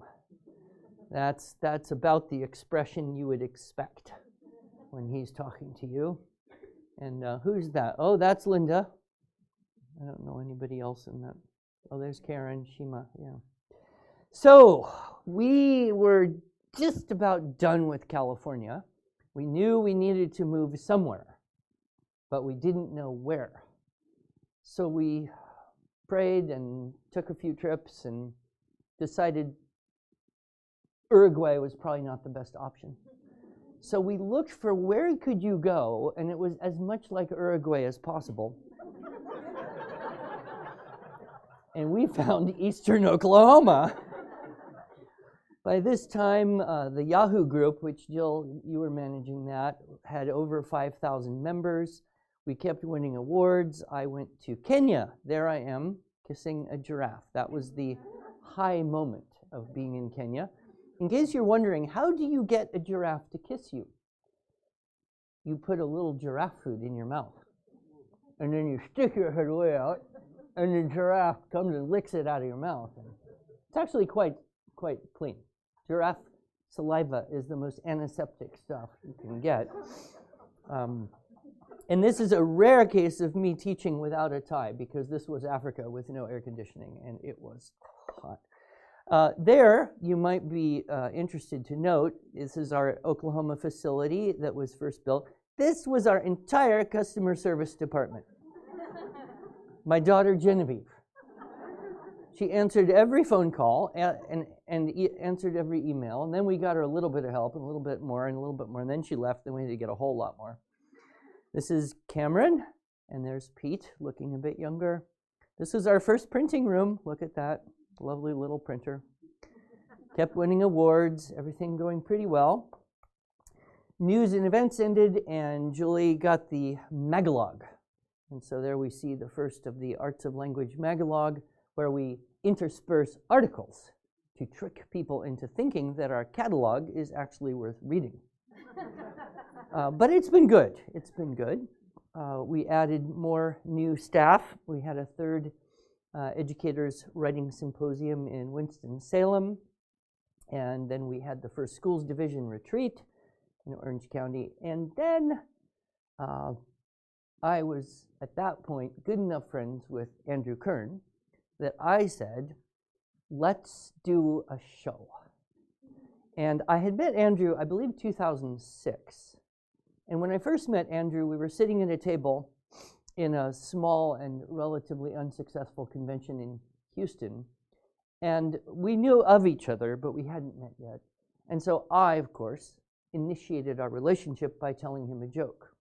That's about the expression you would expect when he's talking to you. And who's that? Oh, that's Linda. I don't know anybody else in that. Oh, there's Karen, Shima, yeah. So we were just about done with California. We knew we needed to move somewhere, but we didn't know where. So we prayed and took a few trips and decided Uruguay was probably not the best option. So we looked for where could you go, and it was as much like Uruguay as possible. And we found eastern Oklahoma. By this time, the Yahoo group, which Jill, you were managing that, had over 5,000 members. We kept winning awards. I went to Kenya. There I am, kissing a giraffe. That was the high moment of being in Kenya. In case you're wondering, how do you get a giraffe to kiss you? You put a little giraffe food in your mouth, and then you stick your head way out, and the giraffe comes and licks it out of your mouth. And it's actually quite clean. Giraffe saliva is the most antiseptic stuff you can get. And this is a rare case of me teaching without a tie, because this was Africa with no air conditioning, and it was hot. There, you might be interested to note, this is our Oklahoma facility that was first built. This was our entire customer service department. My daughter, Genevieve. She answered every phone call and answered every email, and then we got her a little bit of help and a little bit more and a little bit more, and then she left, and we had to get a whole lot more. This is Cameron, and there's Pete, looking a bit younger. This is our first printing room. Look at that. Lovely little printer. Kept winning awards, everything going pretty well. News and events ended, and Julie got the Magalog. And so there we see the first of the Arts of Language Magalog, where we intersperse articles to trick people into thinking that our catalog is actually worth reading. But it's been good. It's been good. We added more new staff. We had a third Educators Writing Symposium in Winston-Salem, and then we had the first Schools Division retreat in Orange County, and then I was, at that point, good enough friends with Andrew Kern that I said, let's do a show. And I had met Andrew, I believe, 2006, and when I first met Andrew, we were sitting at a table in a small and relatively unsuccessful convention in Houston. And we knew of each other, but we hadn't met yet. And so I, of course, initiated our relationship by telling him a joke.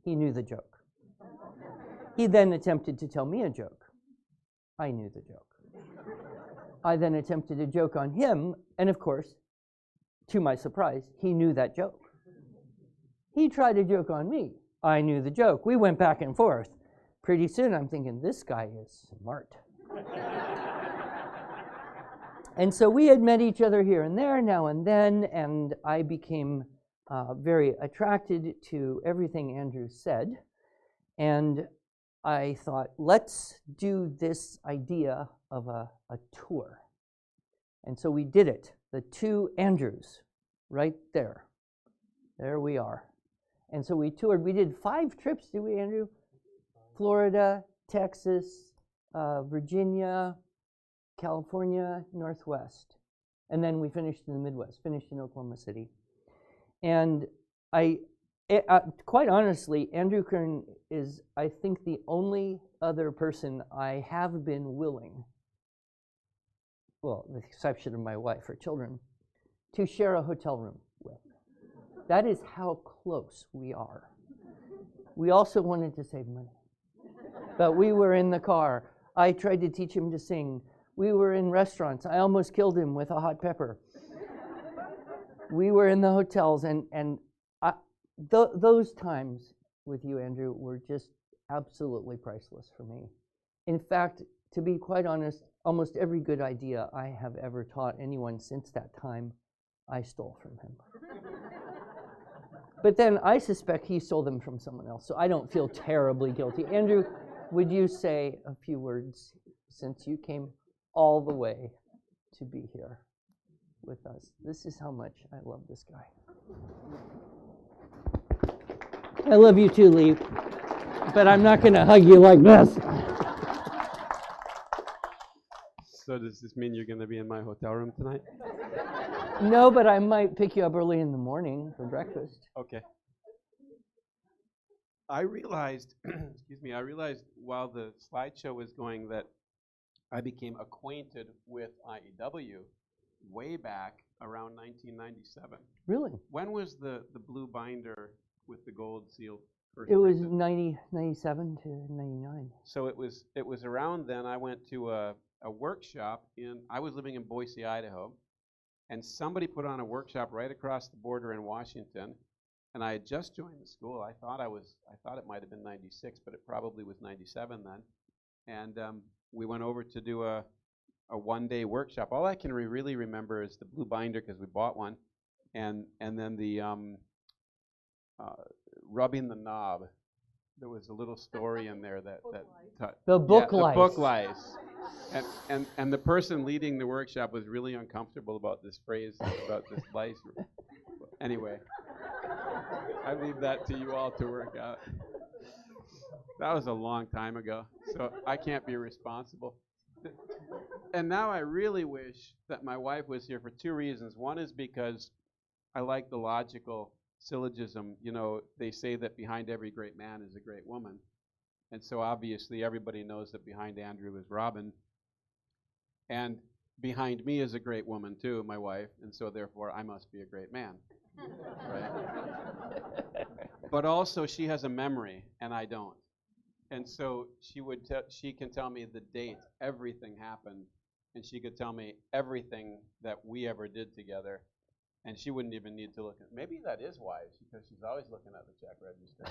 He knew the joke. He then attempted to tell me a joke. I knew the joke. I then attempted a joke on him, and of course, to my surprise, he knew that joke. He tried a joke on me. I knew the joke. We went back and forth. Pretty soon I'm thinking, this guy is smart. And so we had met each other here and there, now and then, and I became very attracted to everything Andrew said. And I thought, let's do this idea of a tour. And so we did it. The two Andrews, right there. There we are. And so we toured. We did 5 trips, did we, Andrew? Florida, Texas, Virginia, California, Northwest. And then we finished in the Midwest, finished in Oklahoma City. And quite honestly, Andrew Kern is, I think, the only other person I have been willing, well, with the exception of my wife or children, to share a hotel room with. That is how close we are. We also wanted to save money. But we were in the car. I tried to teach him to sing. We were in restaurants. I almost killed him with a hot pepper. We were in the hotels, and those times with you, Andrew, were just absolutely priceless for me. In fact, to be quite honest, almost every good idea I have ever taught anyone since that time, I stole from him. But then I suspect he stole them from someone else, so I don't feel terribly guilty. Andrew, would you say a few words, since you came all the way to be here with us? This is how much I love this guy. I love you too, Lee, but I'm not going to hug you like this. So does this mean you're going to be in my hotel room tonight? No, but I might pick you up early in the morning for breakfast. Okay. I realized, I realized while the slideshow was going that I became acquainted with IEW way back around 1997. Really? When was the blue binder with the gold seal first? It was printed? 97 to 99. So it was around then. I went to a workshop I was living in Boise, Idaho, and somebody put on a workshop right across the border in Washington, and I had just joined the school. I thought it might have been 96, but it probably was 97 then. And we went over to do a one-day workshop. All I can really remember is the blue binder, because we bought one, and then the rubbing the knob. There was a little story in there that The book lice. The book lice. And the person leading the workshop was really uncomfortable about this phrase, about this lice. Anyway, I leave that to you all to work out. That was a long time ago, so I can't be responsible. And now I really wish that my wife was here for 2 reasons. One is because I like the logical syllogism. You know, they say that behind every great man is a great woman. And so obviously everybody knows that behind Andrew is Robin. And behind me is a great woman too, my wife, and so therefore I must be a great man. Right? But also she has a memory and I don't. And so she can tell me the date everything happened, and she could tell me everything that we ever did together. And she wouldn't even need to look at. Maybe that is wise, because she's always looking at the check register.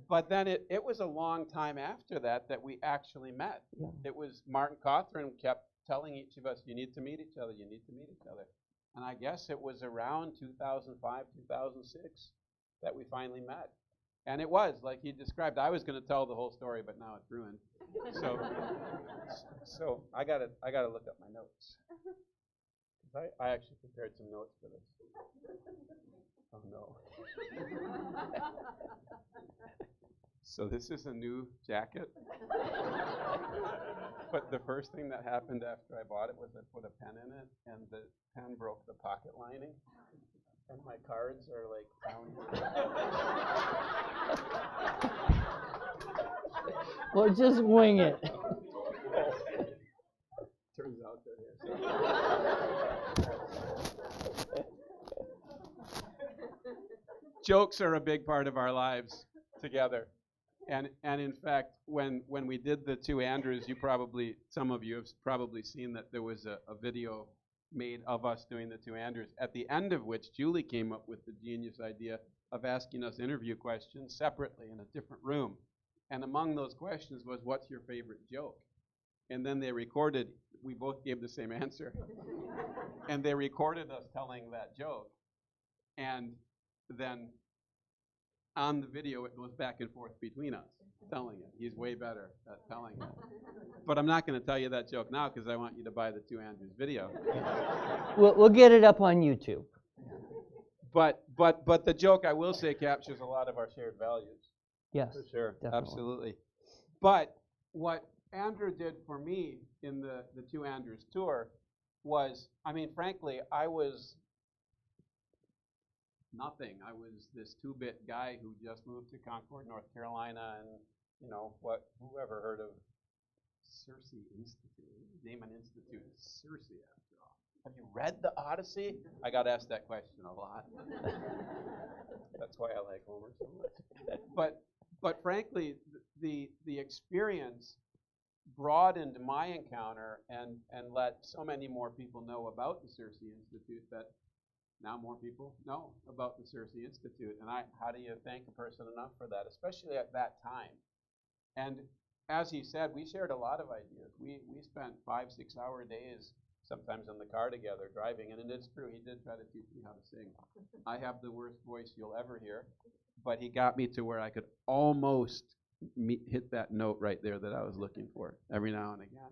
But then it was a long time after that we actually met. Yeah. It was Martin Cawthron kept telling each of us, you need to meet each other, you need to meet each other. And I guess it was around 2005, 2006 that we finally met. And it was, like he described, I was going to tell the whole story, but now it's ruined. So I gotta look up my notes. I actually prepared some notes for this. Oh no. So this is a new jacket. But the first thing that happened after I bought it was I put a pen in it, and the pen broke the pocket lining. And my cards are like down here. Well, just wing it. Turns out they're here. Jokes are a big part of our lives together. And in fact, when we did the 2 Andrews, some of you have probably seen that there was a video made of us doing the 2 Andrews, at the end of which Julie came up with the genius idea of asking us interview questions separately in a different room. And among those questions was, what's your favorite joke? And then they recorded, we both gave the same answer. And they recorded us telling that joke. And then on the video, it goes back and forth between us telling it. He's way better at telling it. But I'm not going to tell you that joke now because I want you to buy the Two Andrews video. We'll get it up on YouTube. But the joke, I will say, captures a lot of our shared values. Yes, For sure, definitely. absolutely. But what Andrew did for me in the Two Andrews tour was, I mean, frankly, I was nothing. I was this two-bit guy who just moved to Concord, North Carolina, and whoever heard of Circe Institute? Name an institute, Circe, after all. Have you read the Odyssey? I got asked that question a lot. That's why I like Homer so much. But frankly, the experience broadened my encounter and let so many more people know about the Circe Institute that now more people know about the Circe Institute. And how do you thank a person enough for that, especially at that time? And as he said, we shared a lot of ideas. We spent 5-6 hour days sometimes in the car together driving, and it's true, he did try to teach me how to sing. I have the worst voice you'll ever hear, but he got me to where I could almost hit that note right there that I was looking for every now and again.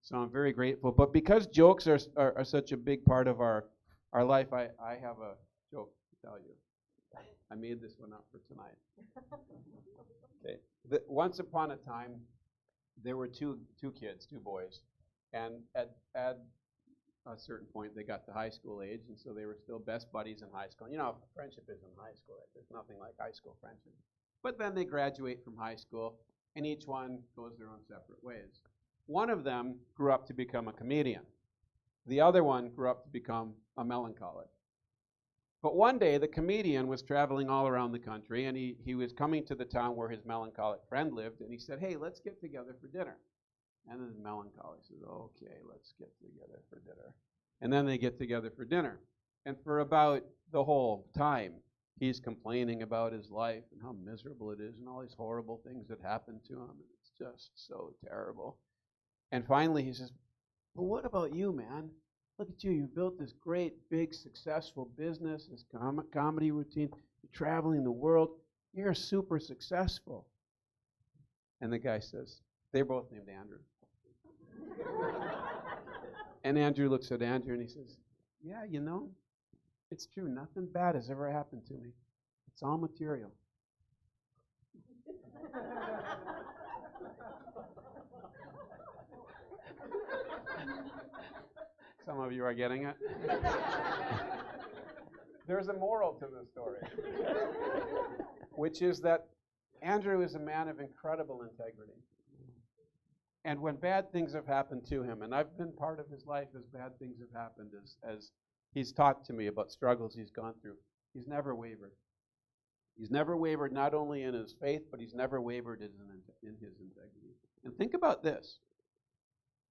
So I'm very grateful. But because jokes are such a big part of our life, I have a joke to tell you. I made this one up for tonight. Okay. Once upon a time, there were two kids, two boys, and at a certain point, they got to high school age, and so they were still best buddies in high school. You know, friendship is in high school. There's nothing like high school friendship. But then they graduate from high school, and each one goes their own separate ways. One of them grew up to become a comedian. The other one grew up to become a melancholic. But one day, the comedian was traveling all around the country, and he was coming to the town where his melancholic friend lived, and he said, "Hey, let's get together for dinner." And then the melancholic says, "Okay, let's get together for dinner." And then they get together for dinner. And for about the whole time, he's complaining about his life and how miserable it is and all these horrible things that happened to him. It's just so terrible. And finally he says, "But what about you, man? Look at you. You've built this great, big, successful business, this comedy routine. You're traveling the world. You're super successful." And the guy says, they're both named Andrew. And Andrew looks at Andrew and he says, "Yeah, you know, it's true. Nothing bad has ever happened to me. It's all material." Some of you are getting it. There's a moral to this story, which is that Andrew is a man of incredible integrity. And when bad things have happened to him, and I've been part of his life as bad things have happened, as he's talked to me about struggles he's gone through, he's never wavered. He's never wavered not only in his faith, but he's never wavered in his integrity. And think about this.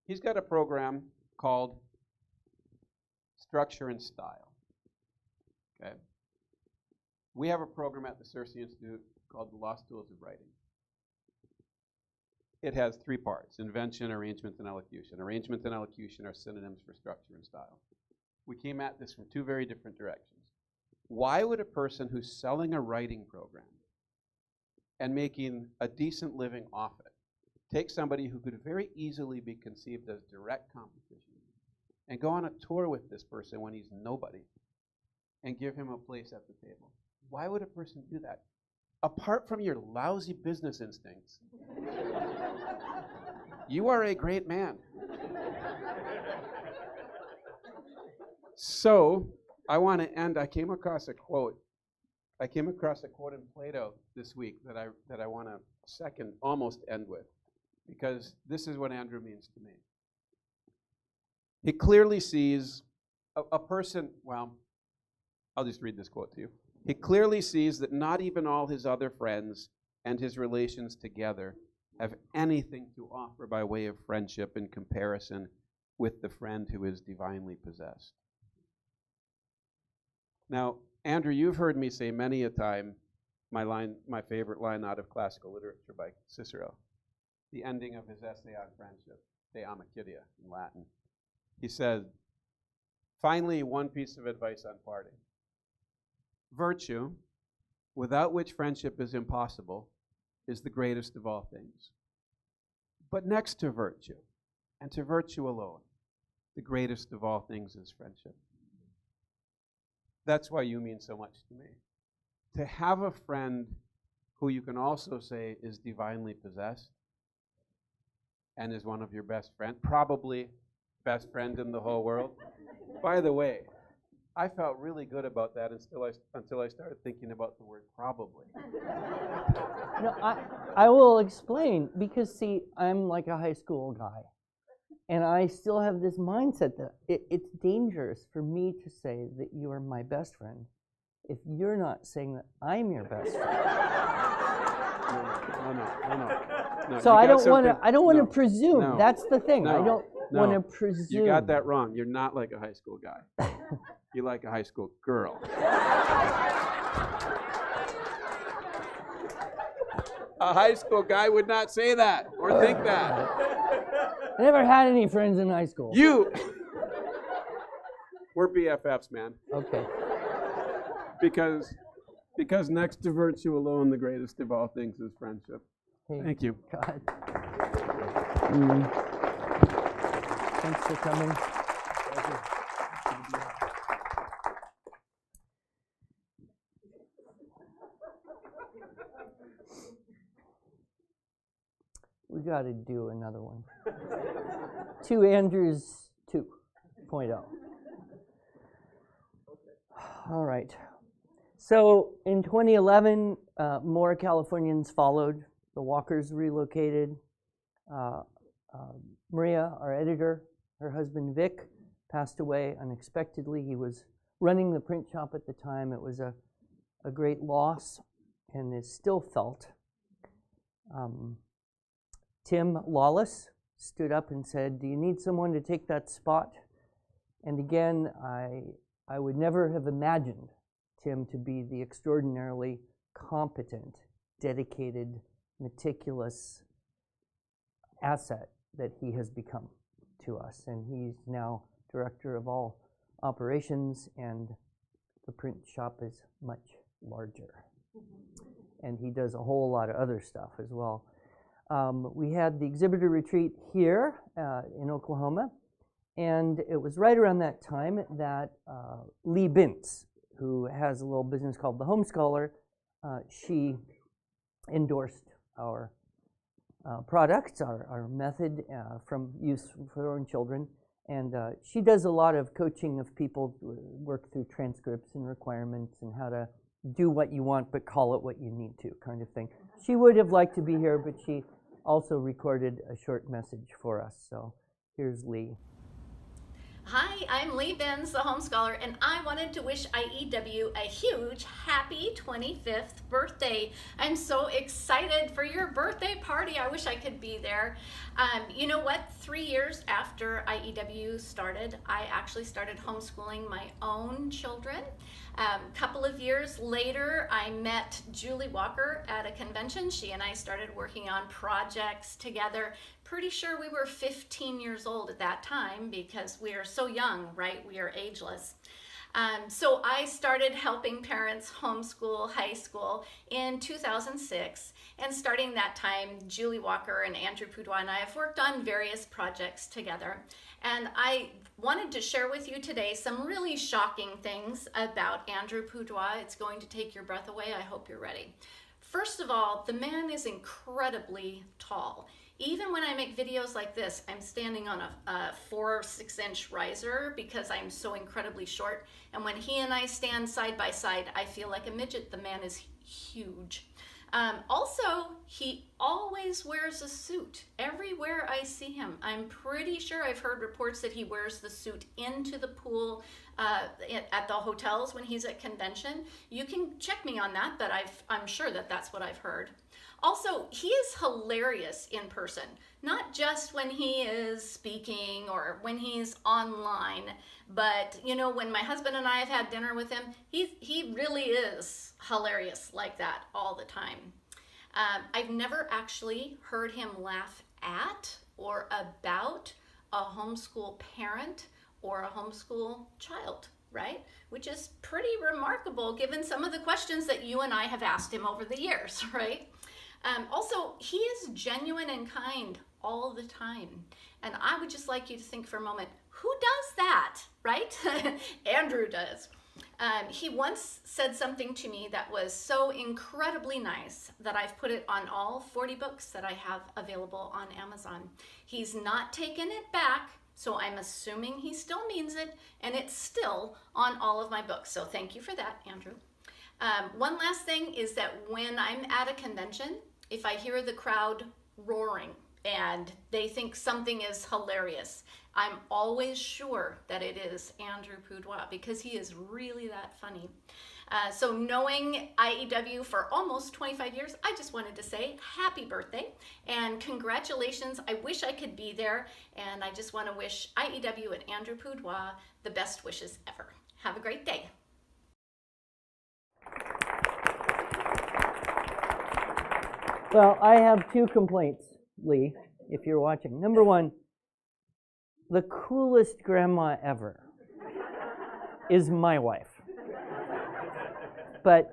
He's got a program called Structure and Style. Okay? We have a program at the Circe Institute called the Lost Tools of Writing. It has 3 parts: invention, arrangement, and elocution. Arrangement and elocution are synonyms for structure and style. We came at this from 2 very different directions. Why would a person who's selling a writing program and making a decent living off it take somebody who could very easily be conceived as direct competition and go on a tour with this person when he's nobody and give him a place at the table? Why would a person do that? Apart from your lousy business instincts, you are a great man. So, I want to end. I came across a quote in Plato this week that I want to almost end with, because this is what Andrew means to me. He clearly sees a person, well, I'll just read this quote to you. He clearly sees that not even all his other friends and his relations together have anything to offer by way of friendship in comparison with the friend who is divinely possessed. Now, Andrew, you've heard me say many a time my favorite line out of classical literature by Cicero, the ending of his essay on friendship, De Amicitia in Latin. He said, finally, one piece of advice on parting. Virtue, without which friendship is impossible, is the greatest of all things. But next to virtue, and to virtue alone, the greatest of all things is friendship. That's why you mean so much to me. To have a friend who you can also say is divinely possessed and is one of your best friends, probably best friend in the whole world. By the way, I felt really good about that until I started thinking about the word probably. No, I will explain, because see, I'm like a high school guy, and I still have this mindset that it's dangerous for me to say that you are my best friend if you're not saying that I'm your best friend. No. So I don't want to presume. No, That's the thing. I don't want to no. presume. You got that wrong. You're not like a high school guy. You're like a high school girl. A high school guy would not say that or think that. I never had any friends in high school. We're BFFs, man. Okay. Because next to virtue alone, the greatest of all things is friendship. Hey, Thank you. God. Thanks for coming. We got to do another one. 2 Andrews 2.0. All right. So in 2011, more Californians followed. The Walkers relocated. Maria, our editor, her husband Vic, passed away unexpectedly. He was running the print shop at the time. It was a great loss and is still felt. Tim Lawless stood up and said, "Do you need someone to take that spot?" And again, I would never have imagined Tim to be the extraordinarily competent, dedicated, meticulous asset that he has become to us. And he's now director of all operations, and the print shop is much larger. And he does a whole lot of other stuff as well. We had the exhibitor retreat here in Oklahoma, and it was right around that time that Lee Bintz, who has a little business called The Home Scholar, she endorsed our products, our method from use for her own children. And she does a lot of coaching of people who work through transcripts and requirements and how to do what you want but call it what you need to, kind of thing. She would have liked to be here, but she also recorded a short message for us. So here's Lee. Hi, I'm Lee Benz, the Home Scholar, and I wanted to wish IEW a huge happy 25th birthday. I'm so excited for your birthday party. I wish I could be there. You know what? 3 years after IEW started, I actually started homeschooling my own children. A couple of years later, I met Julie Walker at a convention. She and I started working on projects together. Pretty sure we were 15 years old at that time because we are so young, right? We are ageless. So I started helping parents homeschool high school in 2006. And starting that time, Julie Walker and Andrew Poudois and I have worked on various projects together. And I wanted to share with you today some really shocking things about Andrew Poudois. It's going to take your breath away. I hope you're ready. First of all, the man is incredibly tall. Even when I make videos like this, I'm standing on a 4 or 6 inch riser because I'm so incredibly short. And when he and I stand side by side, I feel like a midget. The man is huge. Also, he always wears a suit everywhere I see him. I'm pretty sure I've heard reports that he wears the suit into the pool at the hotels when he's at convention. You can check me on that, but I'm sure that that's what I've heard. Also, he is hilarious in person, not just when he is speaking or when he's online, but you know, when my husband and I have had dinner with him, he really is hilarious like that all the time. I've never actually heard him laugh at or about a homeschool parent or a homeschool child, right? Which is pretty remarkable given some of the questions that you and I have asked him over the years, right? Also, he is genuine and kind all the time. And I would just like you to think for a moment, who does that, right? Andrew does. He once said something to me that was so incredibly nice that I've put it on all 40 books that I have available on Amazon. He's not taken it back, so I'm assuming he still means it, and it's still on all of my books. So thank you for that, Andrew. One last thing is that when I'm at a convention, if I hear the crowd roaring and they think something is hilarious, I'm always sure that it is Andrew Pudewa because he is really that funny. So knowing IEW for almost 25 years, I just wanted to say happy birthday and congratulations. I wish I could be there, and I just want to wish IEW and Andrew Pudewa the best wishes ever. Have a great day. Well, I have two complaints, Lee, if you're watching. Number one, the coolest grandma ever is my wife. But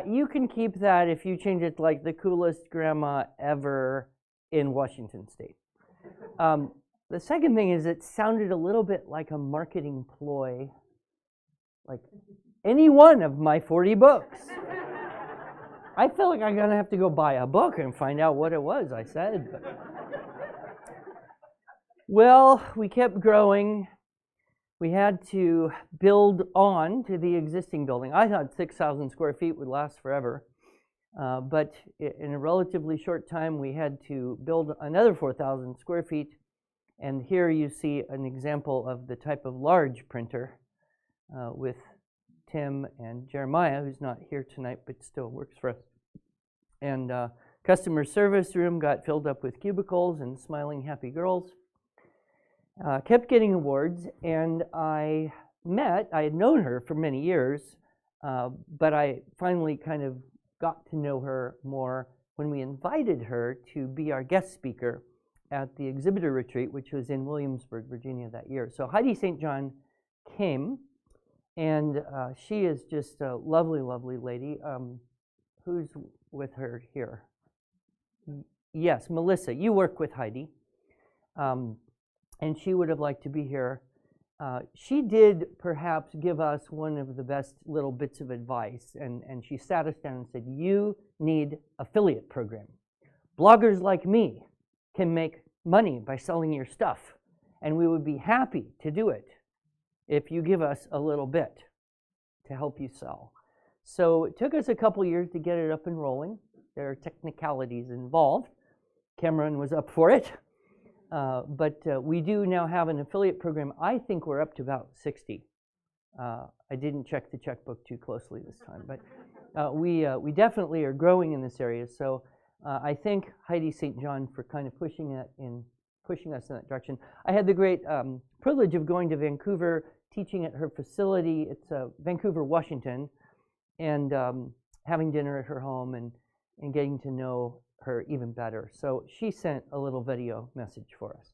you can keep that if you change it like the coolest grandma ever in Washington State. The second thing is it sounded a little bit like a marketing ploy, like any one of my 40 books. I feel like I'm going to have to go buy a book and find out what it was I said. Well, we kept growing. We had to build on to the existing building. I thought 6,000 square feet would last forever. But in a relatively short time, we had to build another 4,000 square feet. And here you see an example of the type of large printer with Tim and Jeremiah, who's not here tonight but still works for us. And customer service room got filled up with cubicles and smiling happy girls. Kept getting awards, and I had known her for many years, but I finally kind of got to know her more when we invited her to be our guest speaker at the exhibitor retreat, which was in Williamsburg, Virginia that year. So Heidi St. John came, and she is just a lovely, lovely lady. Who's with her here? Yes, Melissa, you work with Heidi. And she would have liked to be here. She did perhaps give us one of the best little bits of advice, and she sat us down and said, you need affiliate program. Bloggers like me can make money by selling your stuff, and we would be happy to do it if you give us a little bit to help you sell. So it took us a couple years to get it up and rolling. There are technicalities involved. Cameron was up for it. But we do now have an affiliate program. I think we're up to about 60. I didn't check the checkbook too closely this time, but we definitely are growing in this area. So I thank Heidi St. John for kind of pushing us in that direction. I had the great privilege of going to Vancouver, teaching at her facility. It's Vancouver, Washington, and having dinner at her home and getting to know her even better. So she sent a little video message for us.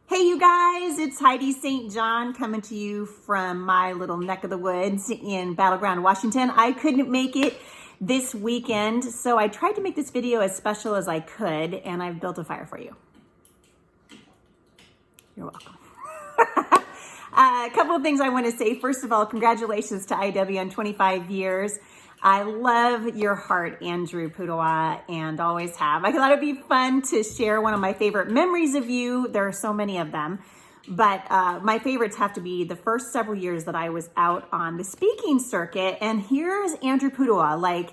Hey you guys, it's Heidi St. John coming to you from my little neck of the woods in Battleground, Washington. I couldn't make it this weekend, so I tried to make this video as special as I could, and I've built a fire for you. You're welcome. A couple of things I want to say. First of all, congratulations to IEW on 25 years. I love your heart, Andrew Pudewa, and always have. I thought it'd be fun to share one of my favorite memories of you. There are so many of them, but my favorites have to be the first several years that I was out on the speaking circuit. And here's Andrew Pudewa, like,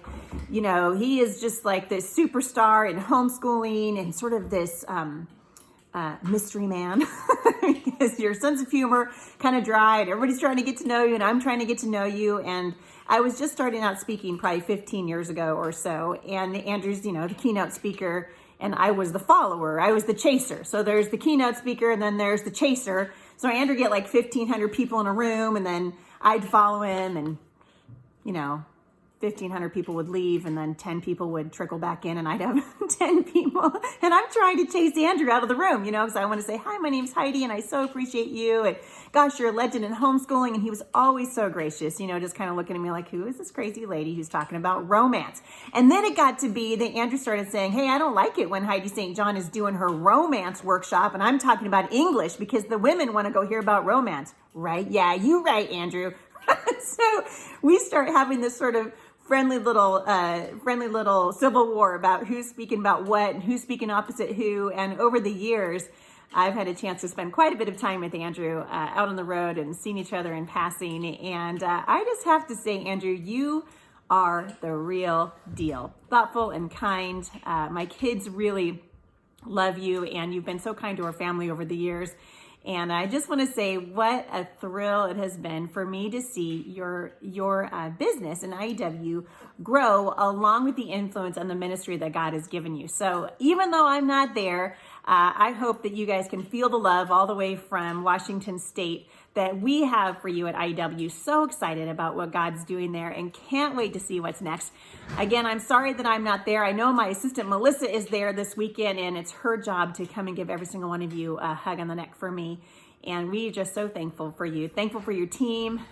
you know, he is just like this superstar in homeschooling and sort of this mystery man because your sense of humor kind of dry and everybody's trying to get to know you and I'm trying to get to know you. And I was just starting out speaking probably 15 years ago or so. And Andrew's, the keynote speaker, and I was the follower. I was the chaser. So there's the keynote speaker and then there's the chaser. So Andrew get like 1,500 people in a room and then I'd follow him and, 1,500 people would leave and then 10 people would trickle back in and I'd have 10 people. And I'm trying to chase Andrew out of the room, because I want to say, hi, my name's Heidi and I so appreciate you. And gosh, you're a legend in homeschooling. And he was always so gracious, just kind of looking at me like, who is this crazy lady who's talking about romance? And then it got to be that Andrew started saying, hey, I don't like it when Heidi St. John is doing her romance workshop and I'm talking about English because the women want to go hear about romance. Right? Yeah, you right, Andrew. So we start having this sort of friendly little civil war about who's speaking about what and who's speaking opposite who. And over the years, I've had a chance to spend quite a bit of time with Andrew out on the road and seeing each other in passing. And I just have to say, Andrew, you are the real deal. Thoughtful and kind. My kids really love you, and you've been so kind to our family over the years. And I just want to say what a thrill it has been for me to see your business in IEW grow along with the influence and the ministry that God has given you. So even though I'm not there, I hope that you guys can feel the love all the way from Washington State that we have for you at IEW. So excited about what God's doing there and can't wait to see what's next. Again, I'm sorry that I'm not there. I know my assistant Melissa is there this weekend and it's her job to come and give every single one of you a hug on the neck for me. And we are just so thankful for you. Thankful for your team,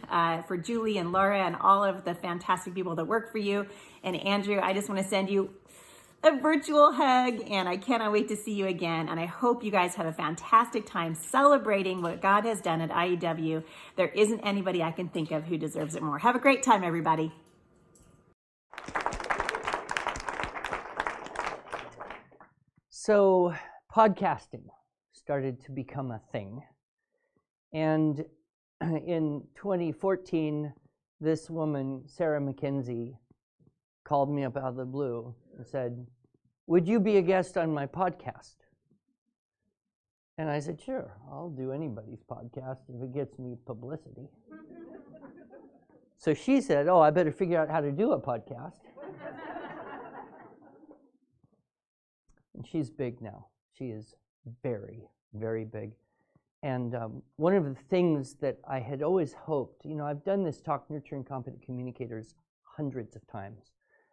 for Julie and Laura and all of the fantastic people that work for you. And Andrew, I just want to send you a virtual hug, and I cannot wait to see you again. And I hope you guys have a fantastic time celebrating what God has done at IEW. There isn't anybody I can think of who deserves it more. Have a great time, everybody. So podcasting started to become a thing. And in 2014, this woman, Sarah McKenzie, called me up out of the blue and said, would you be a guest on my podcast? And I said, sure, I'll do anybody's podcast if it gets me publicity. So she said, I better figure out how to do a podcast. And she's big now. She is very, very big. And one of the things that I had always hoped, I've done this talk, Nurturing Competent Communicators, hundreds of times.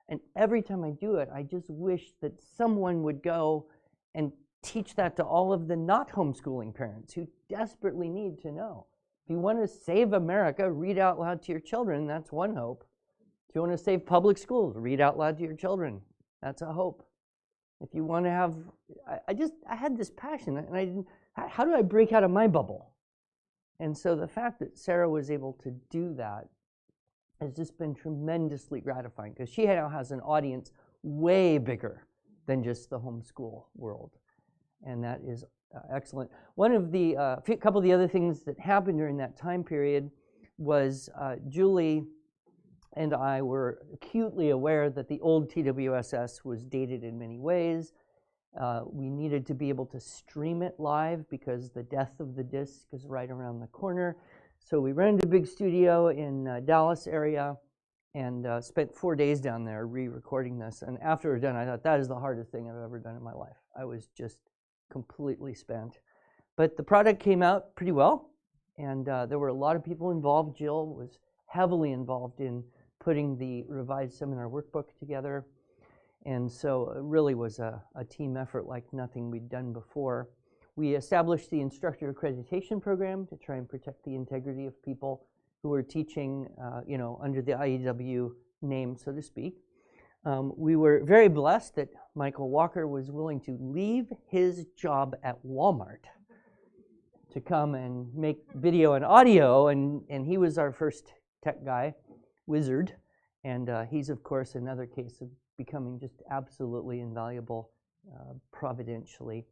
And every time I do it, I just wish that someone would go and teach that to all of the not homeschooling parents who desperately need to know. If you want to save America, read out loud to your children. That's one hope. If you want to save public schools, read out loud to your children. That's a hope. If you want to have, I had this passion, and I didn't, how do I break out of my bubble? And so the fact that Sarah was able to do that has just been tremendously gratifying because she now has an audience way bigger than just the homeschool world. And that is excellent. One of the, couple of the other things that happened during that time period was Julie and I were acutely aware that the old TWSS was dated in many ways. We needed to be able to stream it live because the death of the disc is right around the corner. So we rented a big studio in Dallas area and spent 4 days down there re-recording this. And after we were done, I thought, that is the hardest thing I've ever done in my life. I was just completely spent. But the product came out pretty well, and there were a lot of people involved. Jill was heavily involved in putting the revised seminar workbook together. And so it really was a team effort like nothing we'd done before. We established the instructor accreditation program to try and protect the integrity of people who were teaching, under the IEW name, so to speak. We were very blessed that Michael Walker was willing to leave his job at Walmart to come and make video and audio, and he was our first tech guy, wizard, and he's, of course, another case of becoming just absolutely invaluable providentially.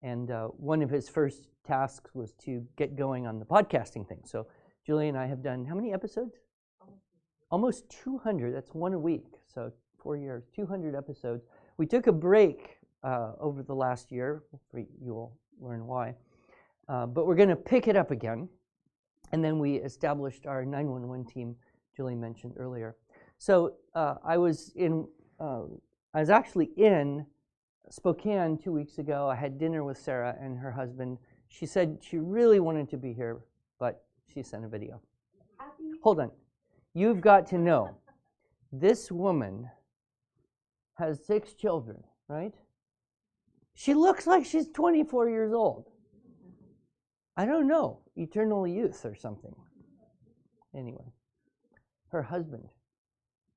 And one of his first tasks was to get going on the podcasting thing. So Julie and I have done how many episodes? Almost 200. That's one a week. So 4 years, 200 episodes. We took a break over the last year. You will learn why. But we're going to pick it up again. And then we established our 911 team, Julie mentioned earlier. So I was actually in Spokane 2 weeks ago. I had dinner with Sarah and her husband. She said she really wanted to be here, but she sent a video. Hold on. You've got to know, this woman has 6 children, right? She looks like she's 24 years old. I don't know, eternal youth or something. Anyway, her husband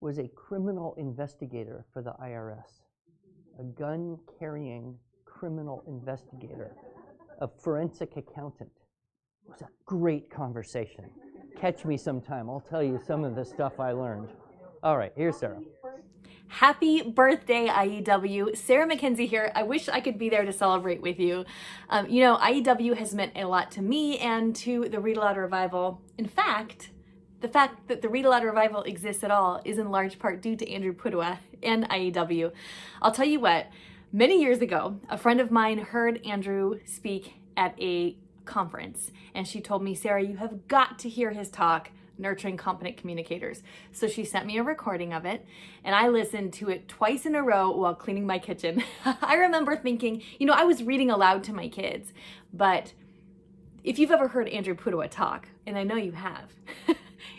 was a criminal investigator for the IRS, a gun-carrying criminal investigator, a forensic accountant. It was a great conversation. Catch me sometime. I'll tell you some of the stuff I learned. All right, here's Sarah. Happy birthday, IEW. Sarah McKenzie here. I wish I could be there to celebrate with you. IEW has meant a lot to me and to the Read Aloud Revival. In fact, the fact that the Read Aloud Revival exists at all is in large part due to Andrew Pudewa and IEW. I'll tell you what, many years ago, a friend of mine heard Andrew speak at a conference, and she told me, Sarah, you have got to hear his talk, Nurturing Competent Communicators. So she sent me a recording of it, and I listened to it twice in a row while cleaning my kitchen. I remember thinking, I was reading aloud to my kids, but if you've ever heard Andrew Pudewa talk, and I know you have,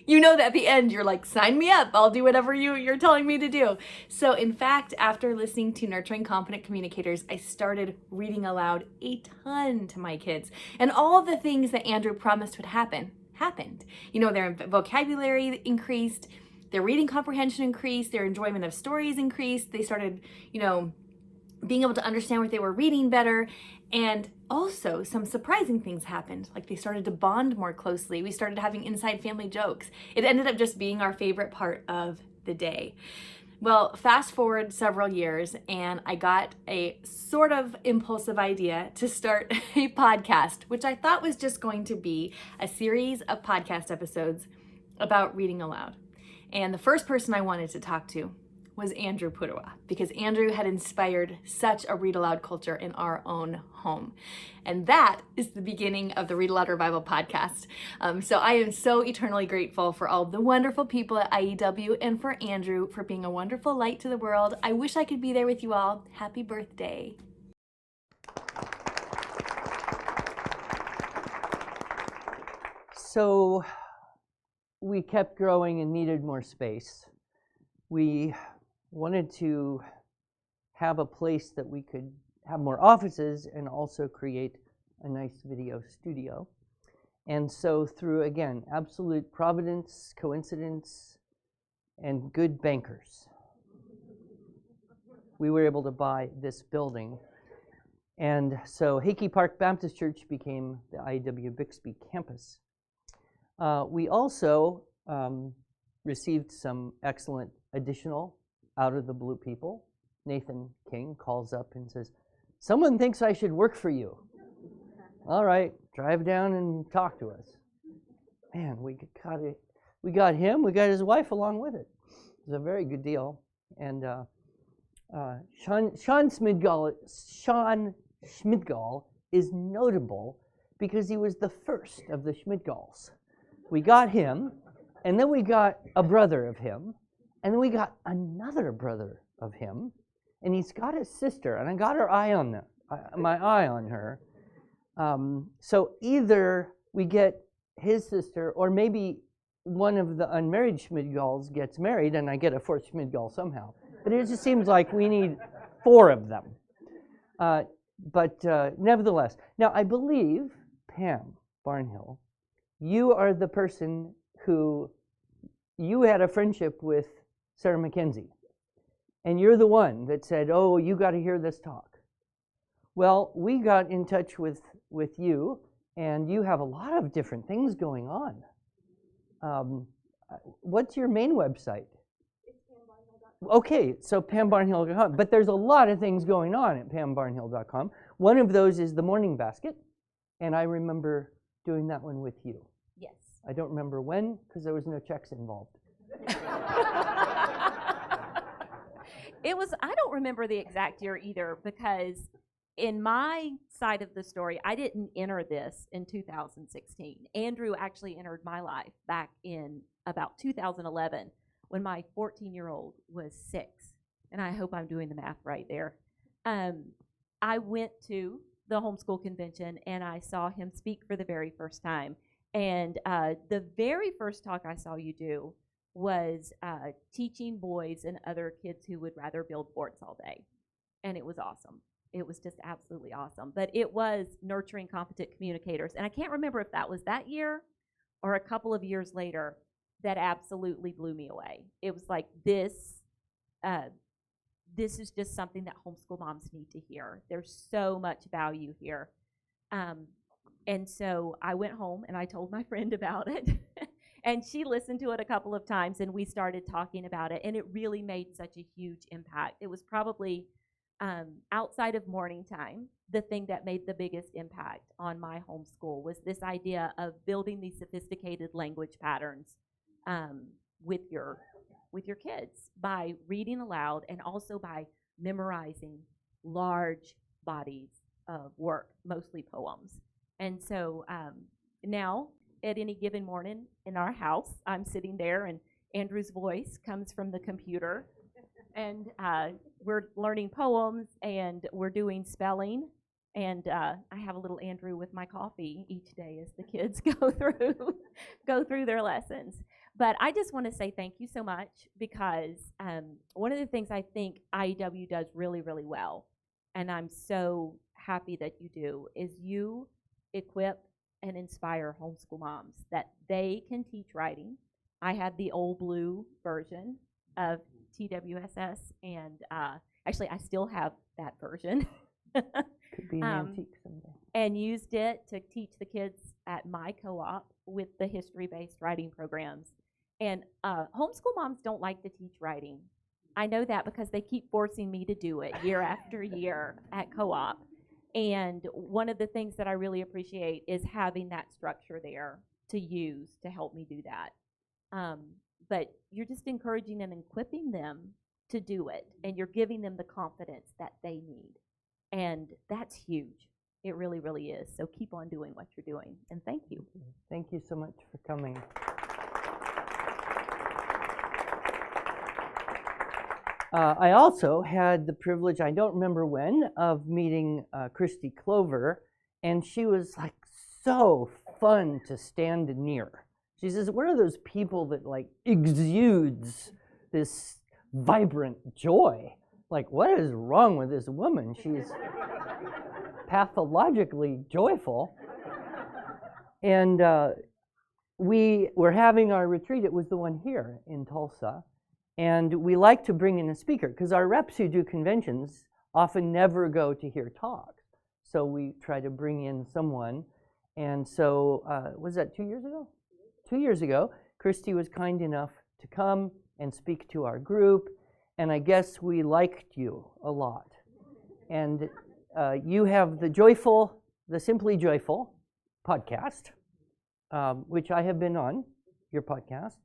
you know that at the end you're like, sign me up, I'll do whatever you're telling me to do. So in fact, after listening to Nurturing Competent Communicators, I started reading aloud a ton to my kids, and all of the things that Andrew promised would happen happened. Their vocabulary increased, their reading comprehension increased, their enjoyment of stories increased, they started, being able to understand what they were reading better, and also some surprising things happened, like they started to bond more closely. We started having inside family jokes. It ended up just being our favorite part of the day. Well, fast forward several years, and I got a sort of impulsive idea to start a podcast, which I thought was just going to be a series of podcast episodes about reading aloud. And the first person I wanted to talk to was Andrew Pudewa, because Andrew had inspired such a read aloud culture in our own home. And that is the beginning of the Read Aloud Revival podcast. So I am so eternally grateful for all the wonderful people at IEW and for Andrew for being a wonderful light to the world. I wish I could be there with you all. Happy birthday. So we kept growing and needed more space. We wanted to have a place that we could have more offices and also create a nice video studio. And so through, again, absolute providence, coincidence, and good bankers, we were able to buy this building. And so Hickey Park Baptist Church became the IEW Bixby campus. We also received some excellent additional out-of-the-blue people. Nathan King calls up and says, someone thinks I should work for you. All right, drive down and talk to us. Man, we got him, we got his wife along with it. It was a very good deal. And Sean Schmidgall is notable because he was the first of the Schmidgalls. We got him, and then we got a brother of him, and then we got another brother of him, and he's got a sister, and I got my eye on her. So either we get his sister, or maybe one of the unmarried Schmidgalls gets married, and I get a fourth Schmidgall somehow. But it just seems like we need 4 of them. But nevertheless, now I believe, Pam Barnhill, you are the person who, you had a friendship with Sarah McKenzie, and you're the one that said, oh, you got to hear this talk. Well, we got in touch with you, and you have a lot of different things going on. What's your main website? Okay, so PamBarnhill.com, but there's a lot of things going on at PamBarnhill.com. One of those is the Morning Basket, and I remember doing that one with you. Yes. I don't remember when, because there was no checks involved. I don't remember the exact year either, because in my side of the story, I didn't enter this in 2016. Andrew actually entered my life back in about 2011 when my 14-year-old was 6. And I hope I'm doing the math right there. I went to the homeschool convention and I saw him speak for the very first time. And the very first talk I saw you do was teaching boys and other kids who would rather build forts all day. And it was awesome. It was just absolutely awesome. But it was nurturing competent communicators. And I can't remember if that was that year or a couple of years later that absolutely blew me away. It was like, this is just something that homeschool moms need to hear. There's so much value here. And so I went home and I told my friend about it. And she listened to it a couple of times and we started talking about it. And it really made such a huge impact. It was probably outside of morning time, the thing that made the biggest impact on my homeschool was this idea of building these sophisticated language patterns with your kids by reading aloud and also by memorizing large bodies of work, mostly poems. And so now, at any given morning in our house, I'm sitting there and Andrew's voice comes from the computer. And we're learning poems and we're doing spelling. And I have a little Andrew with my coffee each day as the kids go through their lessons. But I just want to say thank you so much because one of the things I think IEW does really, really well, and I'm so happy that you do, is you equip and inspire homeschool moms that they can teach writing. I had the old blue version of TWSS, and actually I still have that version. Could be an antique someday. And used it to teach the kids at my co-op with the history-based writing programs. And homeschool moms don't like to teach writing. I know that because they keep forcing me to do it year after year at co-op. And one of the things that I really appreciate is having that structure there to use to help me do that. But you're just encouraging and equipping them to do it, and you're giving them the confidence that they need. And that's huge. It really, really is. So keep on doing what you're doing, and thank you. Thank you so much for coming. I also had the privilege, I don't remember when, of meeting Christy Clover, and she was like so fun to stand near. She's just one of those people that like exudes this vibrant joy. Like, what is wrong with this woman? She's pathologically joyful. And we were having our retreat. It was the one here in Tulsa. And we like to bring in a speaker because our reps who do conventions often never go to hear talks. So we try to bring in someone. And so, was that 2 years ago? 2 years ago, Christy was kind enough to come and speak to our group. And I guess we liked you a lot. And you have the Simply Joyful podcast, which I have been on, your podcast,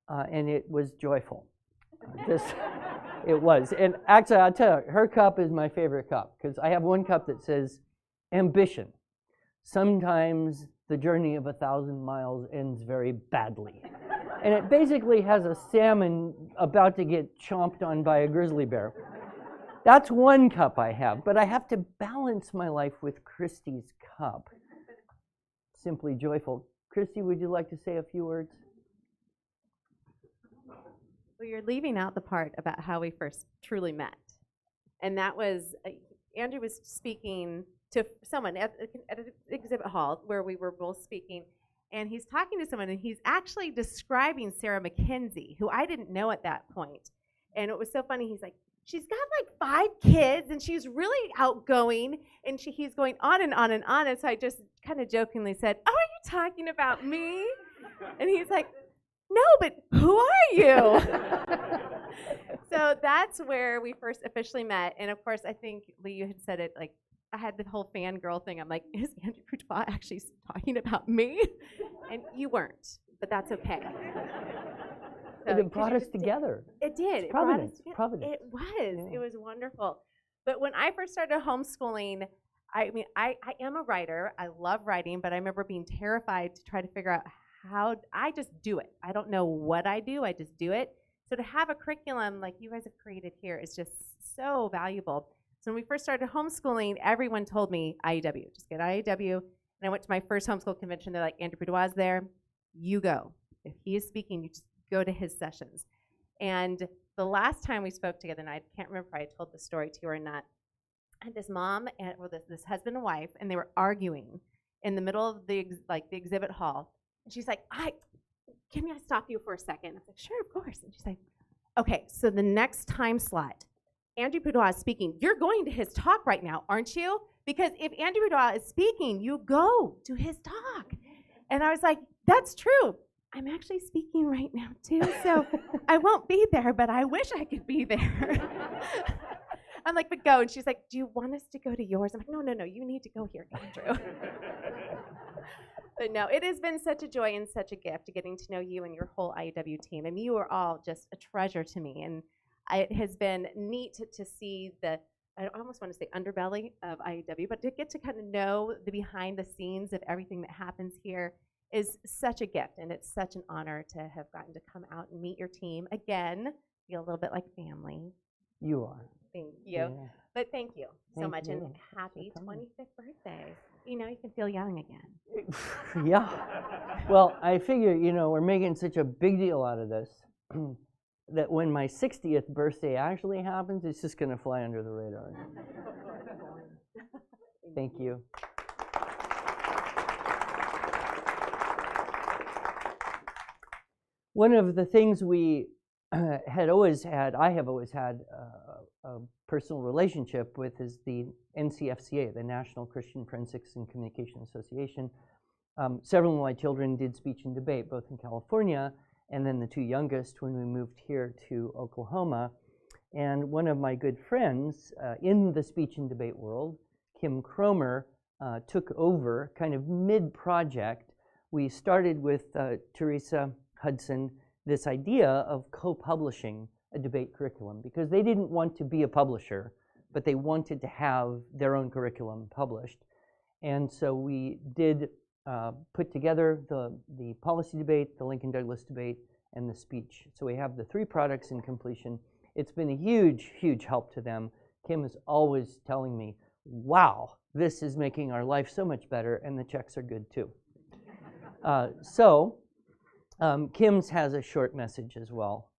and it was joyful. It was. And actually, I'll tell you, her cup is my favorite cup because I have one cup that says, ambition. Sometimes the journey of 1,000 miles ends very badly. And it basically has a salmon about to get chomped on by a grizzly bear. That's one cup I have, but I have to balance my life with Christy's cup. Simply Joyful. Christy, would you like to say a few words? Well, you're leaving out the part about how we first truly met. And that was, Andrew was speaking to someone at an exhibit hall where we were both speaking, and he's talking to someone, and he's actually describing Sarah McKenzie, who I didn't know at that point. And it was so funny. He's like, she's got like 5 kids, and she's really outgoing, and he's going on and on and on. And so I just kind of jokingly said, oh, are you talking about me? And he's like, no, but who are you? So that's where we first officially met. And of course, I think, Lee, you had said it, like, I had the whole fangirl thing. I'm like, is Andrew Putois actually talking about me? And you weren't, but that's okay. But it brought us together. It did. Providence. It brought us together. Providence. It was. Yeah. It was wonderful. But when I first started homeschooling, I mean, I am a writer. I love writing, but I remember being terrified to try to figure out how. I just do it. I don't know what I do. I just do it. So to have a curriculum like you guys have created here is just so valuable. So when we first started homeschooling, everyone told me IEW, just get IEW. And I went to my first homeschool convention. They're like, Andrew Boudoir is there. You go. If he is speaking, you just go to his sessions. And the last time we spoke together, and I can't remember if I told the story to you or not, I had this mom and this husband and wife, and they were arguing in the middle of the exhibit hall. And she's like, can I stop you for a second? I was like, sure, of course. And she's like, okay, so the next time slot, Andrew Boudoir is speaking. You're going to his talk right now, aren't you? Because if Andrew Boudoir is speaking, you go to his talk. And I was like, that's true. I'm actually speaking right now, too, so I won't be there, but I wish I could be there. I'm like, but go. And she's like, do you want us to go to yours? I'm like, no, you need to go here, Andrew. But no, it has been such a joy and such a gift getting to know you and your whole IEW team. I mean, you are all just a treasure to me. And it has been neat to see the, I almost want to say underbelly of IEW, but to get to kind of know the behind the scenes of everything that happens here is such a gift. And it's such an honor to have gotten to come out and meet your team again, feel a little bit like family. You are. Thank you. Yeah. But thank you so Thank much, you. and happy 25th birthday. You know, you can feel young again. Yeah. Well, I figure, we're making such a big deal out of this that when my 60th birthday actually happens, it's just going to fly under the radar. Thank you. One of the things we I have always had a personal relationship with is the NCFCA, the National Christian Forensics and Communication Association. Several of my children did speech and debate, both in California and then the two youngest when we moved here to Oklahoma. And one of my good friends in the speech and debate world, Kim Cromer, took over kind of mid-project. We started with Teresa Hudson this idea of co-publishing a debate curriculum because they didn't want to be a publisher, but they wanted to have their own curriculum published. And so we did put together the policy debate, the Lincoln Douglas debate, and the speech. So we have the three products in completion. It's been a huge, huge help to them. Kim is always telling me, wow, this is making our life so much better, and the checks are good too. Kim's has a short message as well.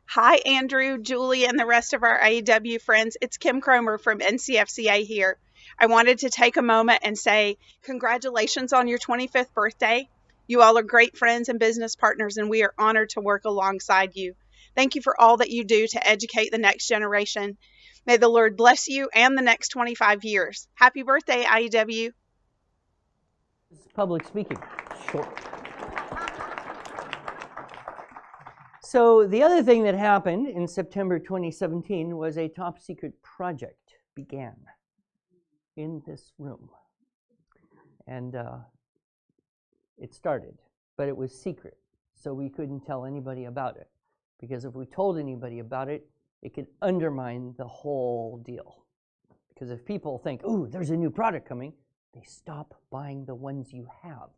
Hi, Andrew, Julie, and the rest of our IEW friends. It's Kim Cromer from NCFCA here. I wanted to take a moment and say congratulations on your 25th birthday. You all are great friends and business partners, and we are honored to work alongside you. Thank you for all that you do to educate the next generation. May the Lord bless you and the next 25 years. Happy birthday, IEW. Public speaking, short. So the other thing that happened in September 2017 was a top secret project began in this room. And it started, but it was secret, so we couldn't tell anybody about it. Because if we told anybody about it, it could undermine the whole deal. Because if people think, ooh, there's a new product coming, they stop buying the ones you have,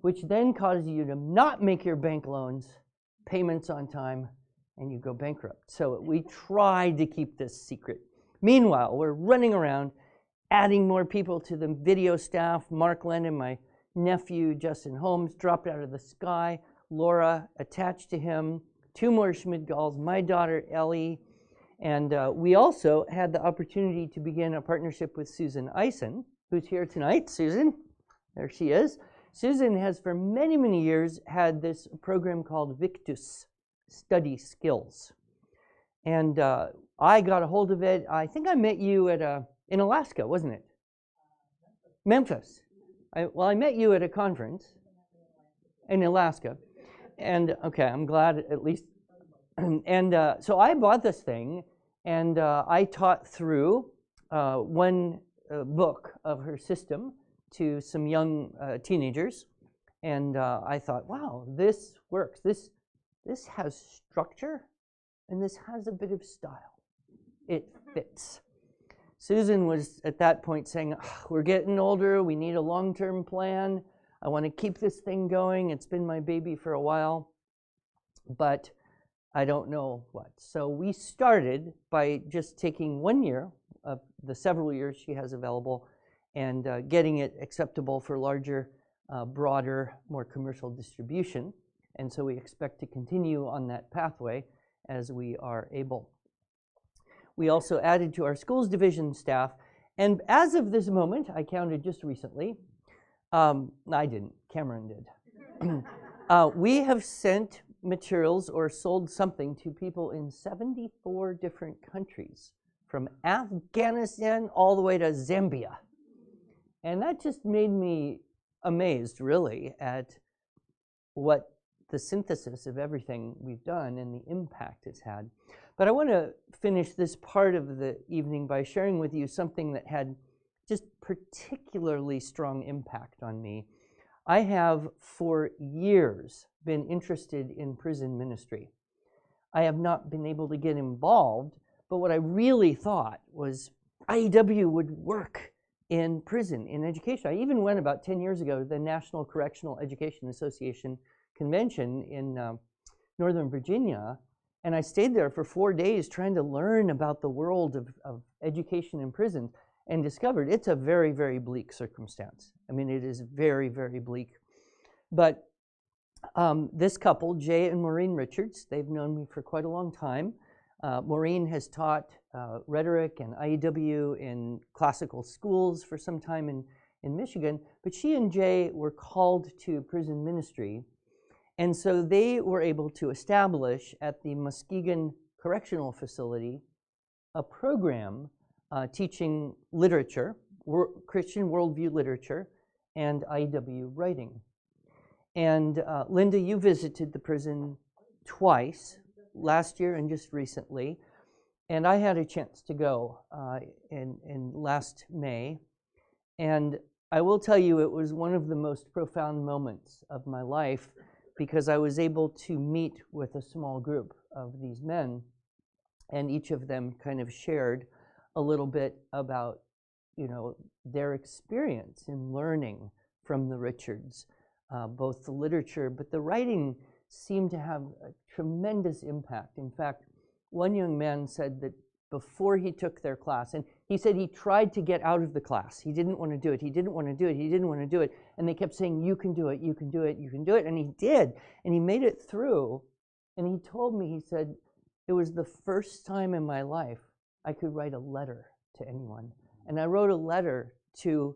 which then causes you to not make your bank loans, payments on time, and you go bankrupt. So we tried to keep this secret. Meanwhile, we're running around, adding more people to the video staff. Mark Lennon, my nephew, Justin Holmes, dropped out of the sky. Laura attached to him. 2 more Schmidgalls, my daughter, Ellie. And we also had the opportunity to begin a partnership with Susan Eisen, who's here tonight. Susan, there she is. Susan has for many, many years had this program called Victus, Study Skills. And I got a hold of it. I think I met you at in Alaska, wasn't it? Memphis. I met you at a conference in Alaska. And okay, I'm glad at least. And so I bought this thing, and I taught through one book of her system to some young teenagers, and I thought, wow, this works. This has structure, and this has a bit of style. It fits. Susan was at that point saying, we're getting older, we need a long-term plan. I want to keep this thing going. It's been my baby for a while, but I don't know what. So we started by just taking 1 year of the several years she has available and getting it acceptable for larger, broader, more commercial distribution. And so we expect to continue on that pathway as we are able. We also added to our schools division staff, and as of this moment, I counted just recently, I didn't, Cameron did. We have sent materials or sold something to people in 74 different countries, from Afghanistan all the way to Zambia. And that just made me amazed, really, at what the synthesis of everything we've done and the impact it's had. But I want to finish this part of the evening by sharing with you something that had just particularly strong impact on me. I have for years been interested in prison ministry. I have not been able to get involved, but what I really thought was IEW would work in prison, in education. I even went about 10 years ago to the National Correctional Education Association convention in Northern Virginia, and I stayed there for 4 days trying to learn about the world of education in prisons, and discovered it's a very, very bleak circumstance. I mean, it is very, very bleak. But this couple, Jay and Maureen Richards, they've known me for quite a long time. Maureen has taught rhetoric and IEW in classical schools for some time in Michigan, but she and Jay were called to prison ministry. And so they were able to establish at the Muskegon Correctional Facility a program teaching literature, Christian worldview literature, and IEW writing. And Linda, you visited the prison twice, last year and just recently, and I had a chance to go in last May. And I will tell you, it was one of the most profound moments of my life, because I was able to meet with a small group of these men, and each of them kind of shared a little bit about, you know, their experience in learning from the Richards, both the literature, but the writing seemed to have a tremendous impact. In fact, one young man said that before he took their class, and he said he tried to get out of the class. He didn't want to do it. He didn't want to do it. He didn't want to do it. And they kept saying, you can do it. You can do it. You can do it. And he did. And he made it through. And he told me, he said, it was the first time in my life I could write a letter to anyone. And I wrote a letter to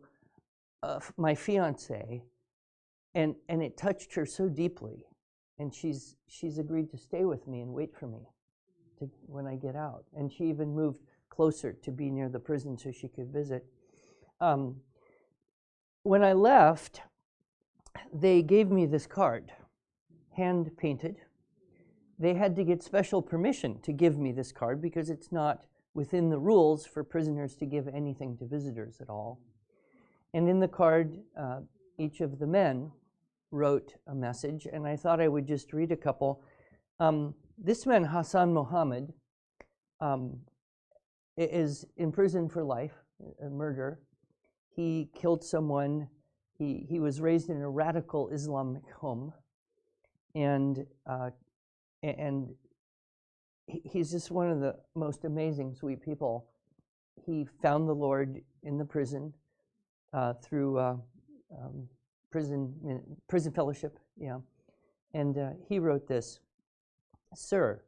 my fiance, and it touched her so deeply. And she's agreed to stay with me and wait for me when I get out. And she even moved closer to be near the prison so she could visit. When I left, they gave me this card, hand painted. They had to get special permission to give me this card because it's not within the rules for prisoners to give anything to visitors at all. And in the card, each of the men wrote a message, and I thought I would just read a couple. This man, Hassan Mohammed, is in prison for life, a murder. He killed someone. He was raised in a radical Islamic home, and he's just one of the most amazing, sweet people. He found the Lord in the prison through prison fellowship, yeah. And he wrote this: Sir,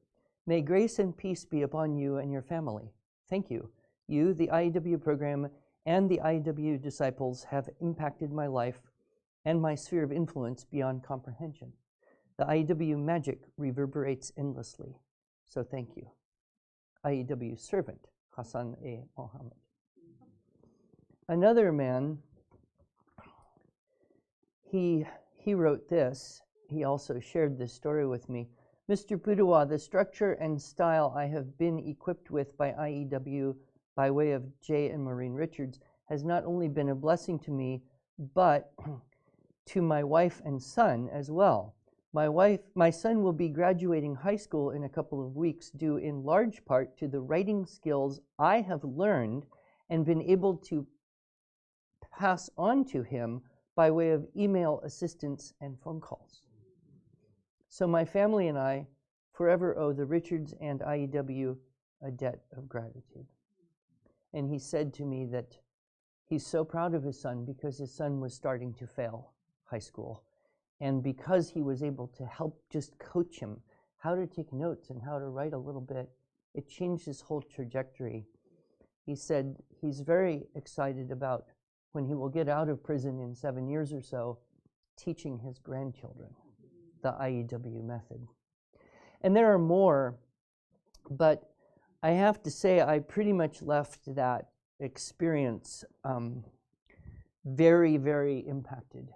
may grace and peace be upon you and your family. Thank you. You, the IEW program, and the IEW disciples have impacted my life and my sphere of influence beyond comprehension. The IEW magic reverberates endlessly, so thank you. IEW servant, Hassan A. Mohammed. Another man, he wrote this. He also shared this story with me. Mr. Pudawa, the structure and style I have been equipped with by IEW by way of Jay and Maureen Richards has not only been a blessing to me, but to my wife and son as well. My son will be graduating high school in a couple of weeks, due in large part to the writing skills I have learned and been able to pass on to him by way of email assistance and phone calls. So my family and I forever owe the Richards and IEW a debt of gratitude. And he said to me that he's so proud of his son because his son was starting to fail high school. And because he was able to help just coach him how to take notes and how to write a little bit, it changed his whole trajectory. He said he's very excited about when he will get out of prison in 7 years or so, teaching his grandchildren the IEW method. And there are more, but I have to say I pretty much left that experience very, very impacted,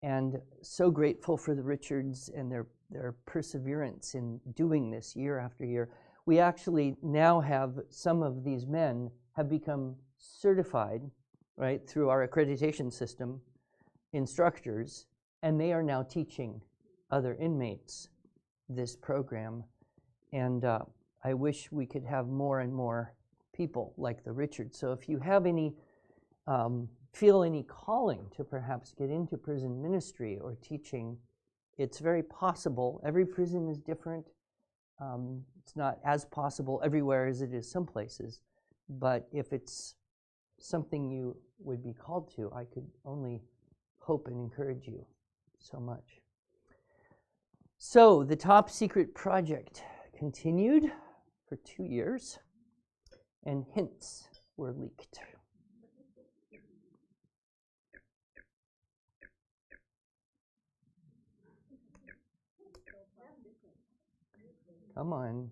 and so grateful for the Richards and their perseverance in doing this year after year. We actually now have some of these men have become certified, right, through our accreditation system, instructors, and they are now teaching other inmates this program. And I wish we could have more and more people like the Richards. So if you have any, feel any calling to perhaps get into prison ministry or teaching, it's very possible. Every prison is different. It's not as possible everywhere as it is some places. But if it's something you would be called to, I could only hope and encourage you so much. So the Top Secret Project continued for 2 years, and hints were leaked. Come on.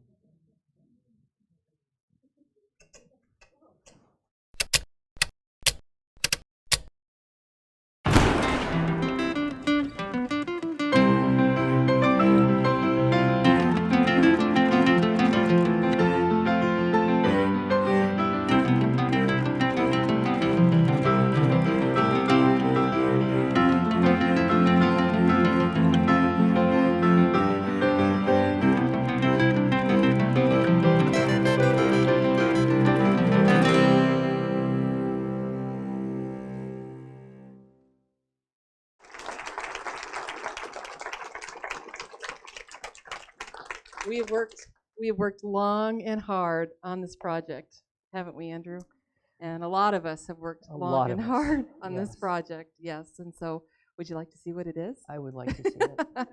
We have worked long and hard on this project, haven't we, Andrew? And a lot of us have worked long and hard on this project, yes. And so, would you like to see what it is? I would like to see it. I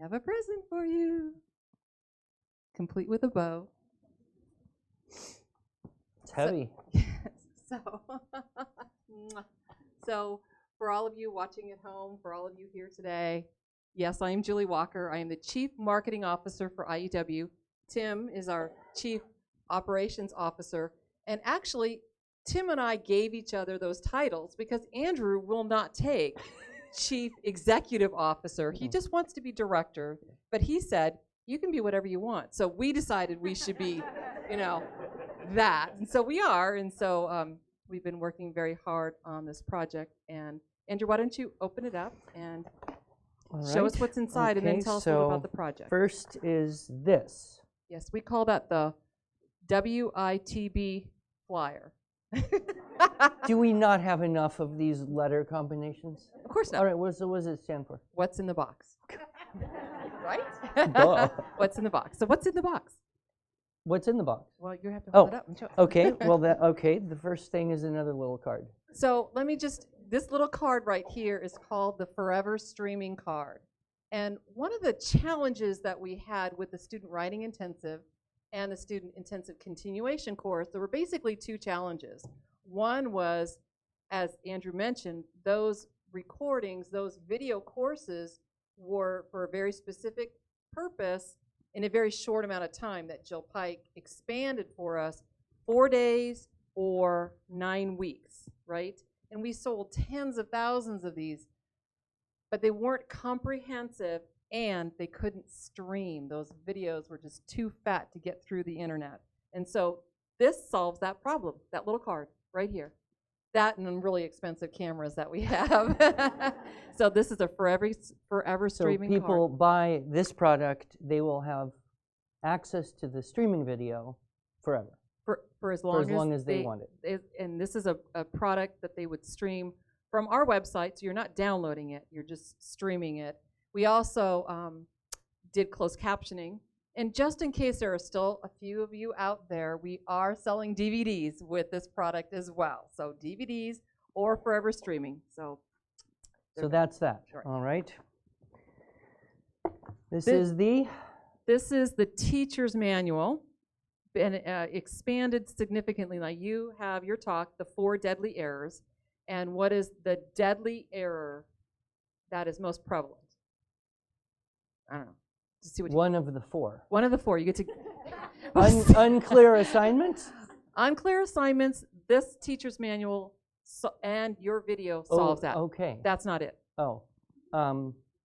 have a present for you, complete with a bow. It's heavy. So for all of you watching at home, for all of you here today, yes, I am Julie Walker. I am the Chief Marketing Officer for IEW. Tim is our Chief Operations Officer. And actually, Tim and I gave each other those titles because Andrew will not take Chief Executive Officer. He just wants to be Director. But he said, you can be whatever you want. So we decided we should be, that. And so we are. And so we've been working very hard on this project. And Andrew, why don't you open it up and show us what's inside, and then tell us a little about the project. First is this. Yes, we call that the WITB flyer. Do we not have enough of these letter combinations? Of course not. All right, what does it stand for? What's in the box? Right? Duh. What's in the box? So what's in the box? What's in the box? Well, you have to hold it up and show us. Okay, well, the first thing is another little card. So let me this little card right here is called the Forever Streaming Card. And one of the challenges that we had with the Student Writing Intensive and the Student Intensive Continuation course, there were basically two challenges. One was, as Andrew mentioned, those recordings, those video courses were for a very specific purpose in a very short amount of time that Jill Pike expanded for us, 4 days or 9 weeks, right? And we sold tens of thousands of these, but they weren't comprehensive and they couldn't stream. Those videos were just too fat to get through the internet. And so this solves that problem, that little card right here. That and really expensive cameras that we have. So this is a forever So streaming people card. buy this product, they will have access to the streaming video forever. For as long as they want it. And this is a product that they would stream from our website, so you're not downloading it, you're just streaming it. We also did closed captioning. And just in case there are still a few of you out there, we are selling DVDs with this product as well. So DVDs or forever streaming. So that's that. Right. All right. This is the teacher's manual, and expanded significantly. Now you have your talk, the 4 deadly errors, and what is the deadly error that is most prevalent? I don't know. See what one of the 4. One of the 4. You get to unclear assignments. Unclear assignments. This teacher's manual and your video solves that. Okay. That's not it. Oh,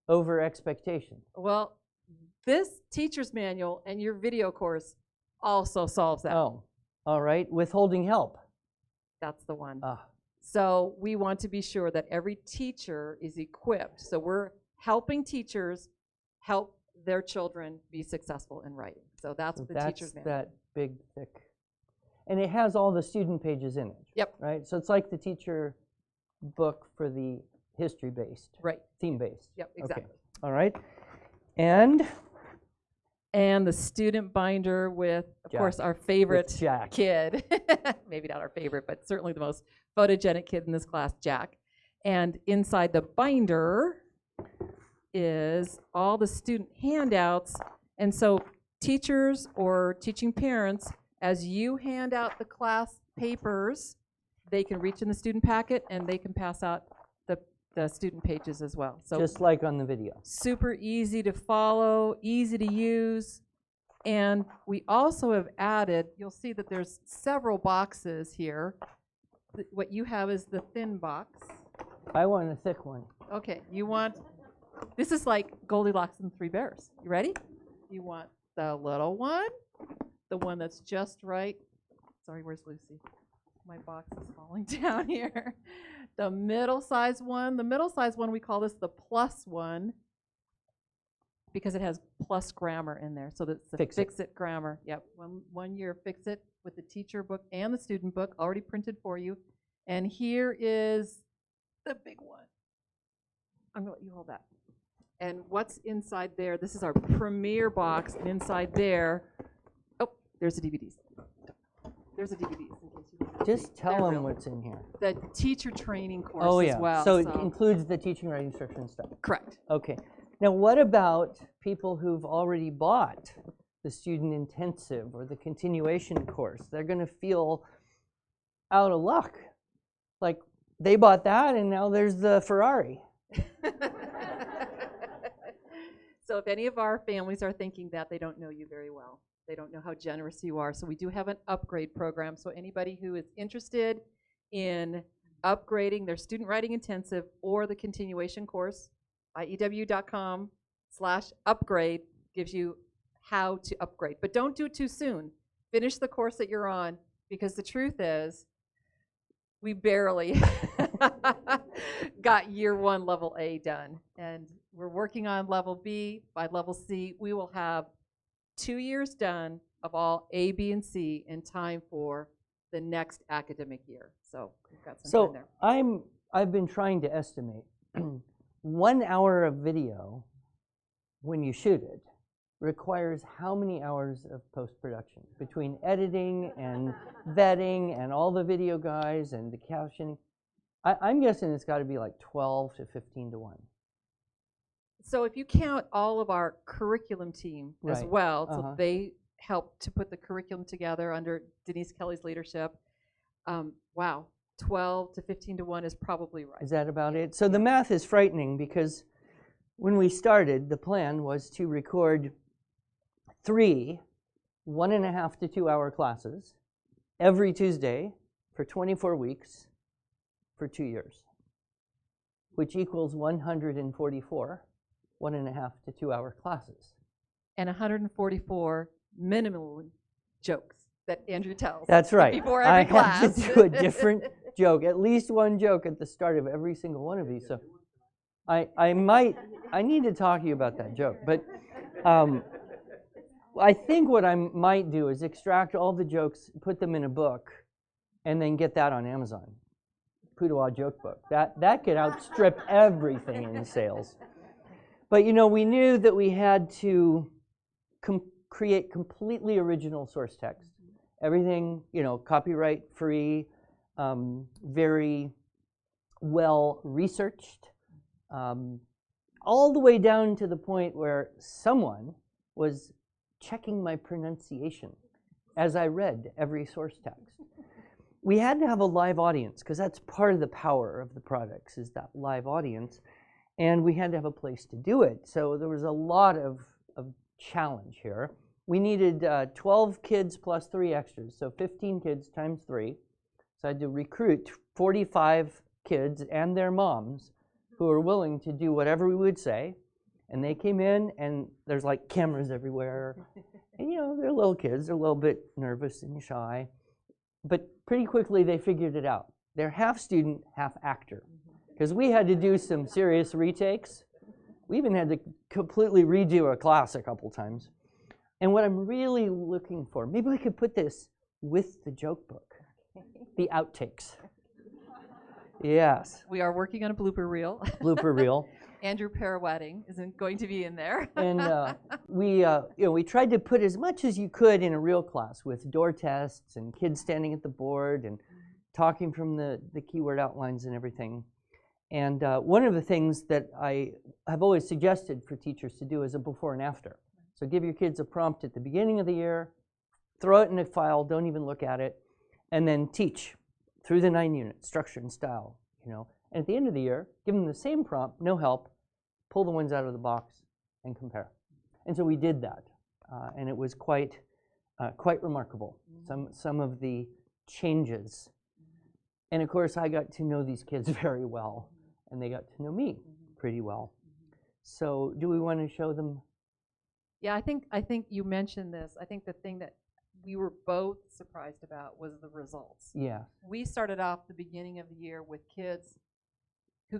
over expectation. Well, this teacher's manual and your video course also solves that. Oh, all right. Withholding help. That's the one. So we want to be sure that every teacher is equipped. So we're helping teachers help their children be successful in writing. So that's what the teacher's manual. That's that big, thick. And it has all the student pages in it. Yep. Right? So it's like the teacher book for the history-based. Right. Theme-based. Yep, exactly. Okay. All right. And the student binder with, of course, our favorite kid. Maybe not our favorite, but certainly the most photogenic kid in this class, Jack. And inside the binder is all the student handouts. And so teachers or teaching parents, as you hand out the class papers, they can reach in the student packet and they can pass out the student pages as well. So just like on the video. Super easy to follow, easy to use. And we also have added, you'll see that there's several boxes here. What you have is the thin box. I want a thick one. Okay, this is like Goldilocks and the 3 Bears. You ready? You want the little one, the one that's just right. Sorry, where's Lucy? My box is falling down here. The middle size one. The middle size one, we call this the plus one because it has plus grammar in there. So that's the Fix-It grammar. Yep, one year Fix-It with the teacher book and the student book already printed for you. And here is the big one. I'm going to let you hold that. And what's inside there, this is our premiere box, and inside there, there's the DVDs. There's the DVDs. In case you don't Just tell them what's in here. The teacher training course as well. So it includes the teaching, writing, instruction stuff. Correct. Okay. Now what about people who've already bought the student intensive or the continuation course? They're going to feel out of luck. Like they bought that and now there's the Ferrari. So if any of our families are thinking that, they don't know you very well. They don't know how generous you are. So we do have an upgrade program. So anybody who is interested in upgrading their student writing intensive or the continuation course, IEW.com/upgrade gives you how to upgrade. But don't do it too soon. Finish the course that you're on, because the truth is we barely got year 1 level A done. And we're working on level B. By level C, we will have 2 years done of all A, B, and C in time for the next academic year. So we've got some time there. I've been trying to estimate 1 hour of video when you shoot it requires how many hours of post-production between editing and vetting and all the video guys and the captioning. I'm guessing it's got to be like 12 to 15 to 1. So if you count all of our curriculum team as well, so they help to put the curriculum together under Denise Kelly's leadership, wow, 12 to 15 to 1 is probably right. Is that about it? So the math is frightening because when we started, the plan was to record 3 1.5 to 2 hour classes every Tuesday for 24 weeks for 2 years, which equals 144 1.5 to 2 hour classes. And 144 minimally jokes that Andrew tells. That's right. Before every class. I have to do a different joke, at least one joke at the start of every single one of these. So I need to talk to you about that joke. But I think what I might do is extract all the jokes, put them in a book, and then get that on Amazon. Pudawa joke book. That could outstrip everything in sales. But we knew that we had to create completely original source text. Everything, copyright free, very well researched, all the way down to the point where someone was checking my pronunciation as I read every source text. We had to have a live audience because that's part of the power of the products is that live audience, and we had to have a place to do it. So there was a lot of challenge here. We needed 12 kids plus 3 extras, so 15 kids times 3. So I had to recruit 45 kids and their moms who were willing to do whatever we would say. And they came in, and there's like cameras everywhere. And they're little kids, they're a little bit nervous and shy. But pretty quickly they figured it out. They're half student, half actor. Because we had to do some serious retakes. We even had to completely redo a class a couple times. And what I'm really looking for, maybe we could put this with the joke book, the outtakes. Yes. We are working on a blooper reel. Blooper reel. Andrew Parawetting isn't going to be in there. And we tried to put as much as you could in a real class with door tests and kids standing at the board and talking from the keyword outlines and everything. And one of the things that I have always suggested for teachers to do is a before and after. So give your kids a prompt at the beginning of the year, throw it in a file, don't even look at it, and then teach through the 9 units, structure and style, And at the end of the year, give them the same prompt, no help, pull the ones out of the box and compare. And so we did that, and it was quite remarkable. Some of the changes, and of course I got to know these kids very well, and they got to know me pretty well. So do we want to show them? Yeah, I think you mentioned this. I think the thing that we were both surprised about was the results. Yeah. We started off the beginning of the year with kids who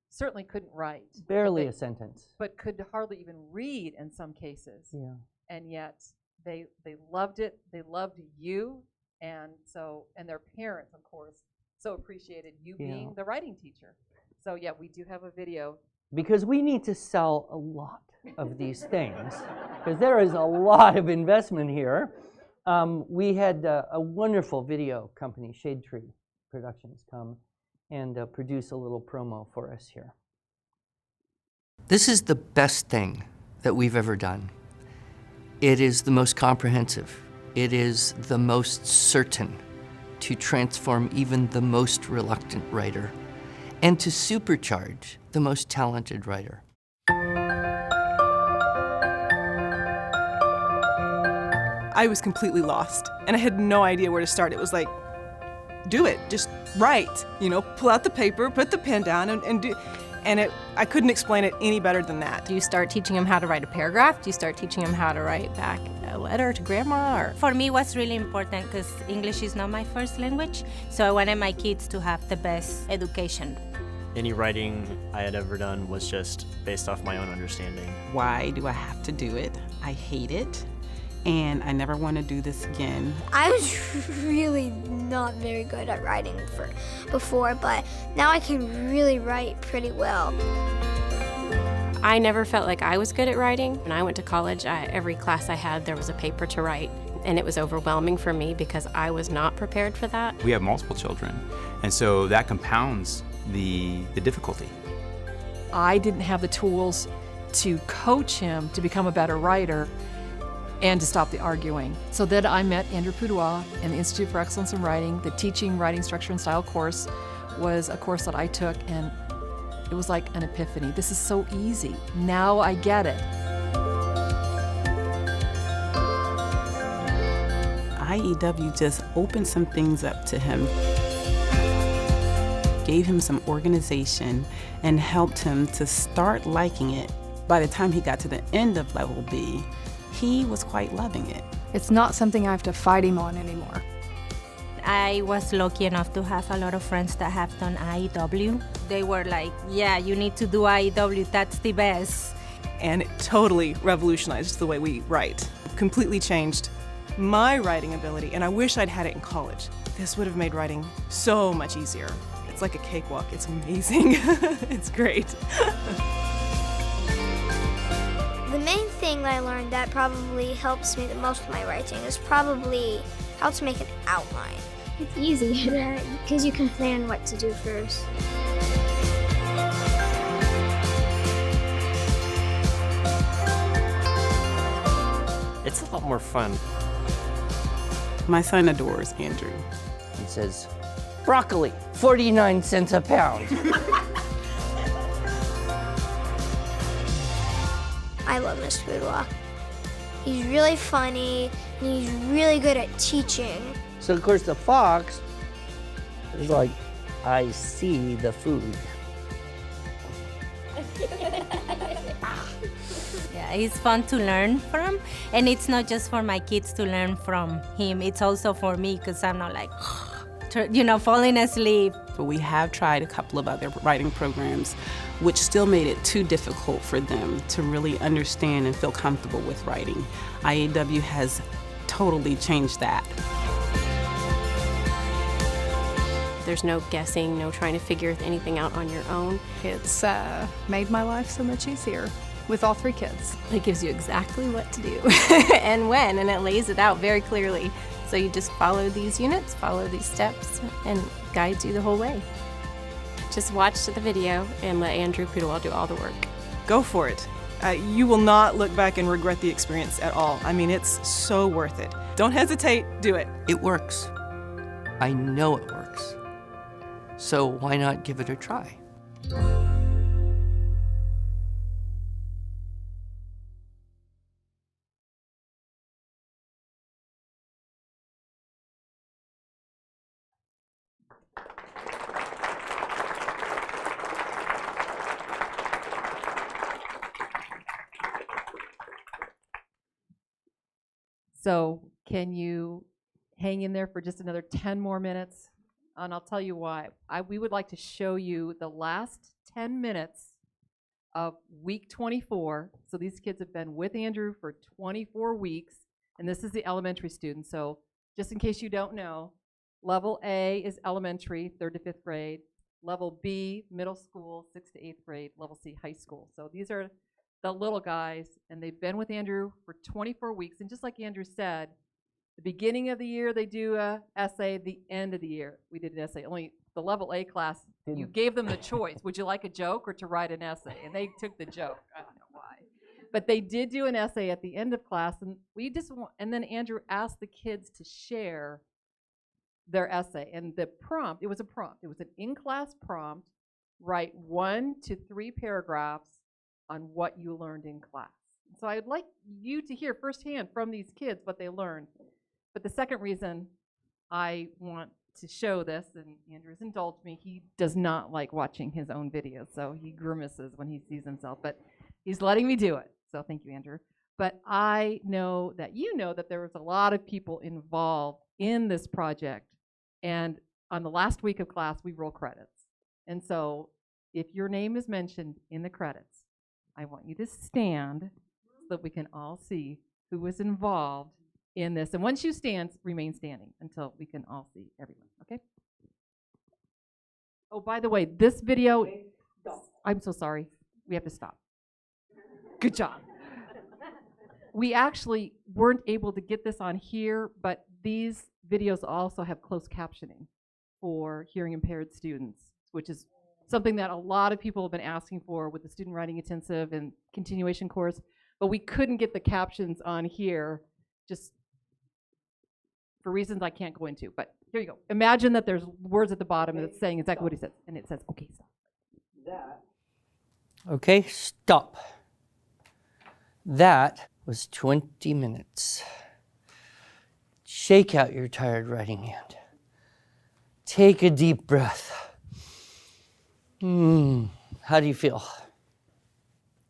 certainly couldn't write. Barely a sentence. But could hardly even read in some cases. Yeah. And yet they loved it. They loved you, and their parents, of course, so appreciated you being the writing teacher. So yeah, we do have a video. Because we need to sell a lot of these things, because there is a lot of investment here. We had a wonderful video company, Shade Tree Productions, come and produce a little promo for us here. This is the best thing that we've ever done. It is the most comprehensive. It is the most certain to transform even the most reluctant writer and to supercharge the most talented writer. I was completely lost, and I had no idea where to start. It was like, do it, just write, pull out the paper, put the pen down, and do. And I couldn't explain it any better than that. Do you start teaching them how to write a paragraph? Do you start teaching them how to write back a letter to grandma? Or? For me, it was really important because English is not my first language, so I wanted my kids to have the best education. Any writing I had ever done was just based off my own understanding. Why do I have to do it? I hate it, and I never want to do this again. I was really not very good at writing before, but now I can really write pretty well. I never felt like I was good at writing. When I went to college, every class I had, there was a paper to write, and it was overwhelming for me because I was not prepared for that. We have multiple children, and so that compounds the difficulty. I didn't have the tools to coach him to become a better writer and to stop the arguing. So then I met Andrew Pudawa in the Institute for Excellence in Writing. The Teaching Writing Structure and Style course was a course that I took, and it was like an epiphany. This is so easy. Now I get it. IEW just opened some things up to him, gave him some organization, and helped him to start liking it. By the time he got to the end of level B, he was quite loving it. It's not something I have to fight him on anymore. I was lucky enough to have a lot of friends that have done IEW. They were like, yeah, you need to do IEW, that's the best. And it totally revolutionized the way we write. Completely changed my writing ability, and I wish I'd had it in college. This would have made writing so much easier. It's like a cakewalk. It's amazing. It's great. The main thing I learned that probably helps me the most with my writing is probably how to make an outline. It's easy because you can plan what to do first. It's a lot more fun. My son adores Andrew. He says, broccoli, 49 cents a pound. I love Mr. Boudoir. He's really funny, and he's really good at teaching. So of course the fox is like, I see the food. Yeah, he's fun to learn from, and it's not just for my kids to learn from him, it's also for me, because I'm not like, falling asleep. But we have tried a couple of other writing programs, which still made it too difficult for them to really understand and feel comfortable with writing. IEW has totally changed that. There's no guessing, no trying to figure anything out on your own. It's made my life so much easier with all 3 kids. It gives you exactly what to do and when, and it lays it out very clearly. So you just follow these units, follow these steps, and guides you the whole way. Just watch the video and let Andrew Pudewa do all the work. Go for it. You will not look back and regret the experience at all. I mean, it's so worth it. Don't hesitate, do it. It works. I know it works. So why not give it a try? So can you hang in there for just another 10 more minutes? And I'll tell you why. We would like to show you the last 10 minutes of week 24. So these kids have been with Andrew for 24 weeks, and this is the elementary students. So just in case you don't know, level A is elementary, 3rd to 5th grade. Level B, middle school, 6th to 8th grade. Level C, high school. So these are the little guys, and they've been with Andrew for 24 weeks. And just like Andrew said, the beginning of the year they do a essay, the end of the year we did an essay. Only the level A class, you gave them the choice. Would you like a joke or to write an essay? And they took the joke. I don't know why. But they did do an essay at the end of class, and and then Andrew asked the kids to share their essay. And the prompt, it was a prompt. It was an in-class prompt. Write 1 to 3 paragraphs on what you learned in class. So I'd like you to hear firsthand from these kids what they learned. But the second reason I want to show this, and Andrew's indulged me, he does not like watching his own videos, so he grimaces when he sees himself, but he's letting me do it. So thank you, Andrew. But I know that you know that there was a lot of people involved in this project, and on the last week of class, we roll credits. And so if your name is mentioned in the credits, I want you to stand so that we can all see who was involved in this. And once you stand, remain standing until we can all see everyone, okay? Oh, by the way, this video, I'm so sorry. We have to stop. Good job. We actually weren't able to get this on here, but these videos also have closed captioning for hearing impaired students, which is something that a lot of people have been asking for with the student writing intensive and continuation course, but we couldn't get the captions on here just for reasons I can't go into. But here you go. Imagine that there's words at the bottom that's saying exactly what he says, and it says, okay, stop. Okay, stop. That was 20 minutes. Shake out your tired writing hand. Take a deep breath. How do you feel?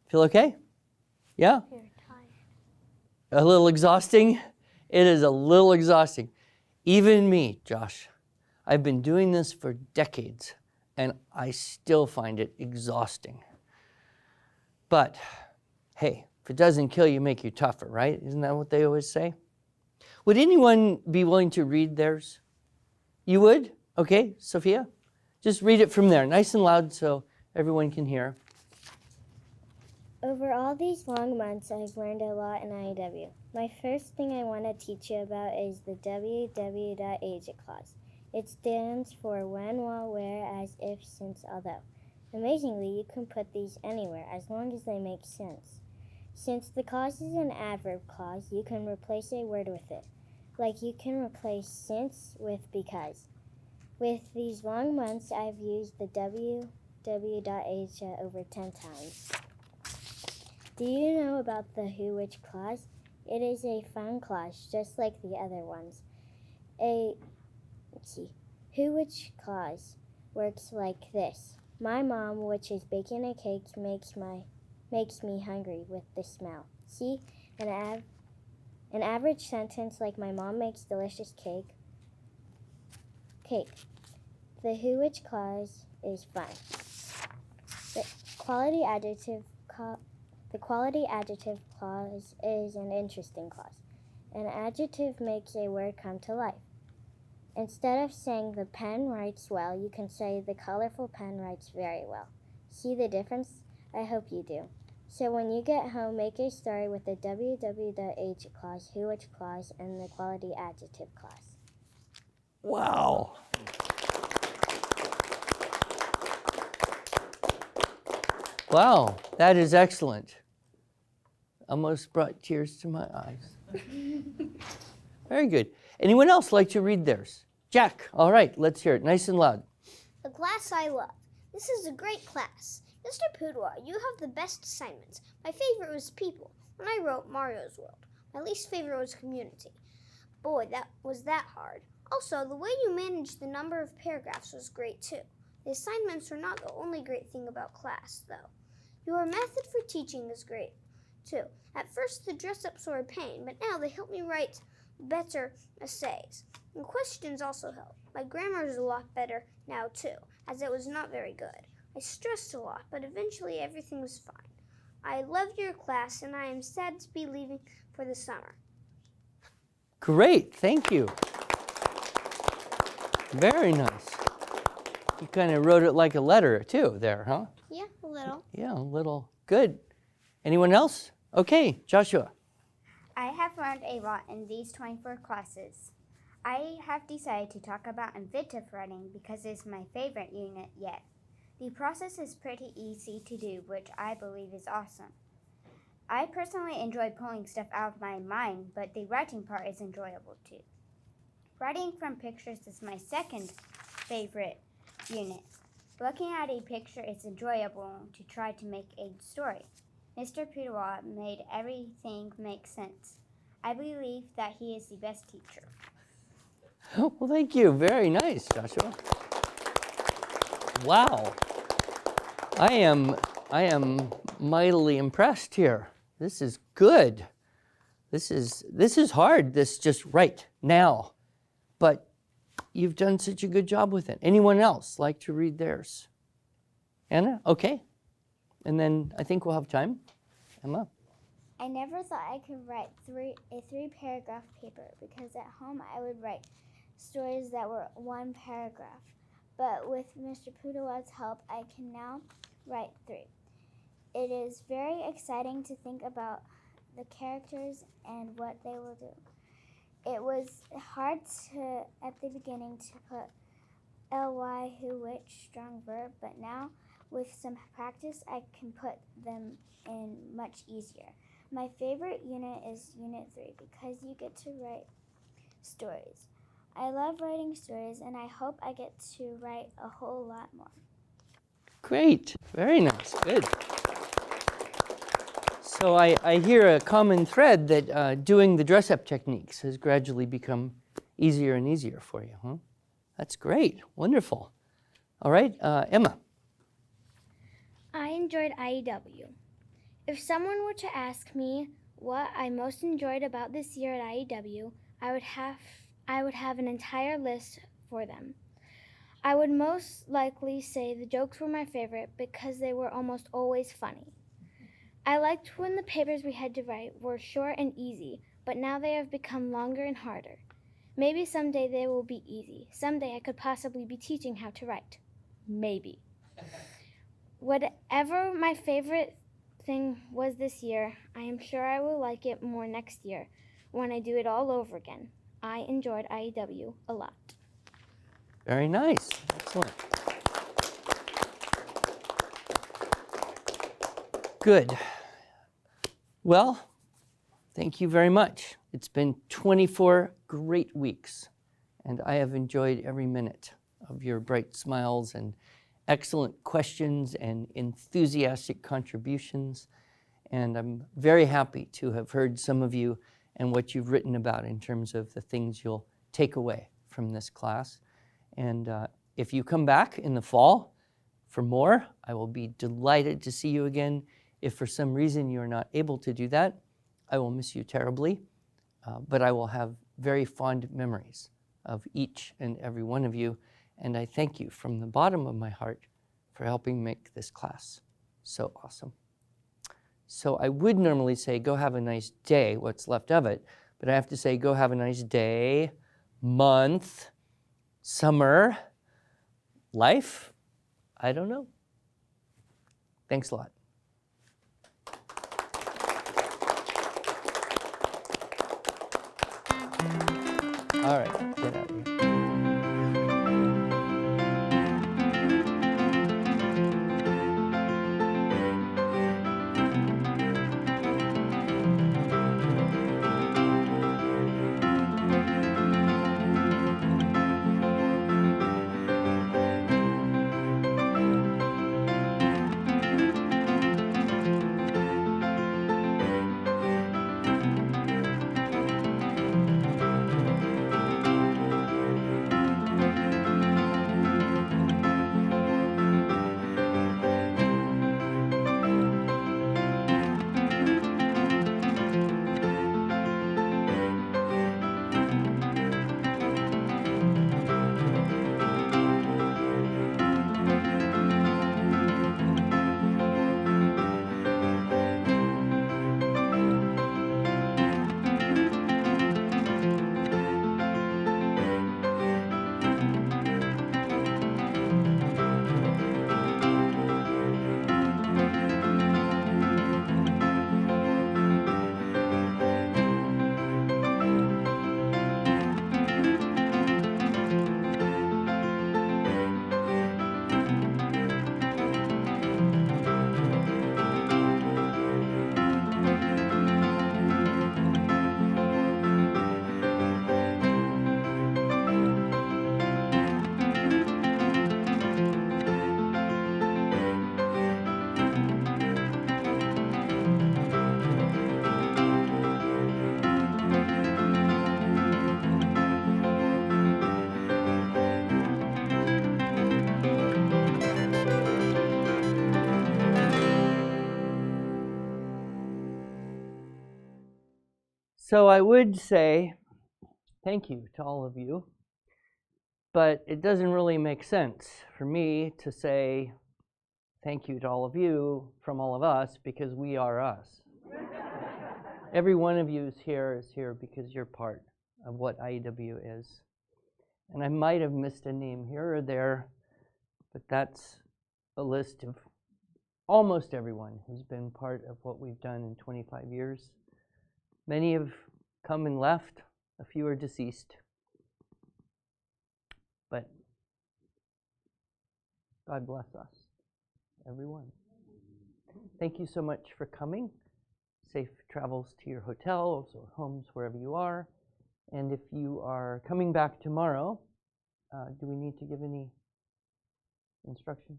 Feel okay? Yeah? A little exhausting? It is a little exhausting. Even me, Josh. I've been doing this for decades, and I still find it exhausting. But, hey, if it doesn't kill you, make you tougher, right? Isn't that what they always say? Would anyone be willing to read theirs? You would? Okay, Sophia? Just read it from there, nice and loud so everyone can hear. Over all these long months, I've learned a lot in IEW. My first thing I want to teach you about is the WW.age clause. It stands for when, while, where, as, if, since, although. Amazingly, you can put these anywhere as long as they make sense. Since the clause is an adverb clause, you can replace a word with it. Like you can replace since with because. With these long months, I've used the WW.age over 10 times. Do you know about the who, which clause? It is a fun clause, just like the other ones. Who, which clause works like this. My mom, which is baking a cake, makes me hungry with the smell. See, an average sentence like my mom makes delicious cake. The who, which clause is fun. The quality adjective clause is an interesting clause. An adjective makes a word come to life. Instead of saying the pen writes well, you can say the colorful pen writes very well. See the difference? I hope you do. So when you get home, make a story with the WW.age clause, who, which clause, and the quality adjective clause. Wow. Wow, that is excellent. Almost brought tears to my eyes. Very good. Anyone else like to read theirs? Jack, all right, let's hear it, nice and loud. The class I love. This is a great class. Mr. Pudua, you have the best assignments. My favorite was people, when I wrote Mario's World. My least favorite was community. Boy, that was hard. Also, the way you managed the number of paragraphs was great too. The assignments were not the only great thing about class, though. Your method for teaching is great too. At first, the dress-ups were a pain, but now they help me write better essays. And questions also help. My grammar is a lot better now too, as it was not very good. I stressed a lot, but eventually everything was fine. I loved your class, and I am sad to be leaving for the summer. Great, thank you. Very nice. You kind of wrote it like a letter too there, huh? Yeah, a little. Yeah, a little. Good. Anyone else? Okay, Joshua. I have learned a lot in these 24 classes. I have decided to talk about inventive writing because it is my favorite unit yet. The process is pretty easy to do, which I believe is awesome. I personally enjoy pulling stuff out of my mind, but the writing part is enjoyable too. Writing from pictures is my second favorite unit. Looking at a picture is enjoyable to try to make a story. Mr. Pudua made everything make sense. I believe that he is the best teacher. Well, thank you. Very nice, Joshua. Wow. I am mightily impressed here. This is good. This is hard, this just right now. But you've done such a good job with it. Anyone else like to read theirs? Anna? Okay. And then I think we'll have time. Emma? I never thought I could write a three-paragraph paper because at home I would write stories that were one paragraph. But with Mr. Pudawa's help, I can now write 3. It is very exciting to think about the characters and what they will do. It was hard at the beginning to put ly, who, which, strong verb, but now with some practice I can put them in much easier. My favorite unit is Unit 3 because you get to write stories. I love writing stories and I hope I get to write a whole lot more. Great, very nice, good. So I hear a common thread that doing the dress-up techniques has gradually become easier and easier for you, huh? That's great, wonderful. All right, Emma. I enjoyed IEW. If someone were to ask me what I most enjoyed about this year at IEW, I I would have an entire list for them. I would most likely say the jokes were my favorite because they were almost always funny. I liked when the papers we had to write were short and easy, but now they have become longer and harder. Maybe someday they will be easy. Someday I could possibly be teaching how to write. Maybe. Whatever my favorite thing was this year, I am sure I will like it more next year when I do it all over again. I enjoyed IEW a lot. Very nice. Excellent. Good. Well, thank you very much. It's been 24 great weeks, and I have enjoyed every minute of your bright smiles and excellent questions and enthusiastic contributions. And I'm very happy to have heard some of you and what you've written about in terms of the things you'll take away from this class. And if you come back in the fall for more, I will be delighted to see you again. If for some reason you're not able to do that, I will miss you terribly, but I will have very fond memories of each and every one of you. And I thank you from the bottom of my heart for helping make this class so awesome. So I would normally say, go have a nice day, what's left of it, but I have to say, go have a nice day, month, summer, life, I don't know. Thanks a lot. All right, get out of here. So I would say thank you to all of you, but it doesn't really make sense for me to say thank you to all of you from all of us because we are us. Every one of you is here because you're part of what IEW is. And I might have missed a name here or there, but that's a list of almost everyone who's been part of what we've done in 25 years. Many have come and left, a few are deceased. But God bless us, everyone. Thank you so much for coming. Safe travels to your hotels or homes, wherever you are. And if you are coming back tomorrow, do we need to give any instruction?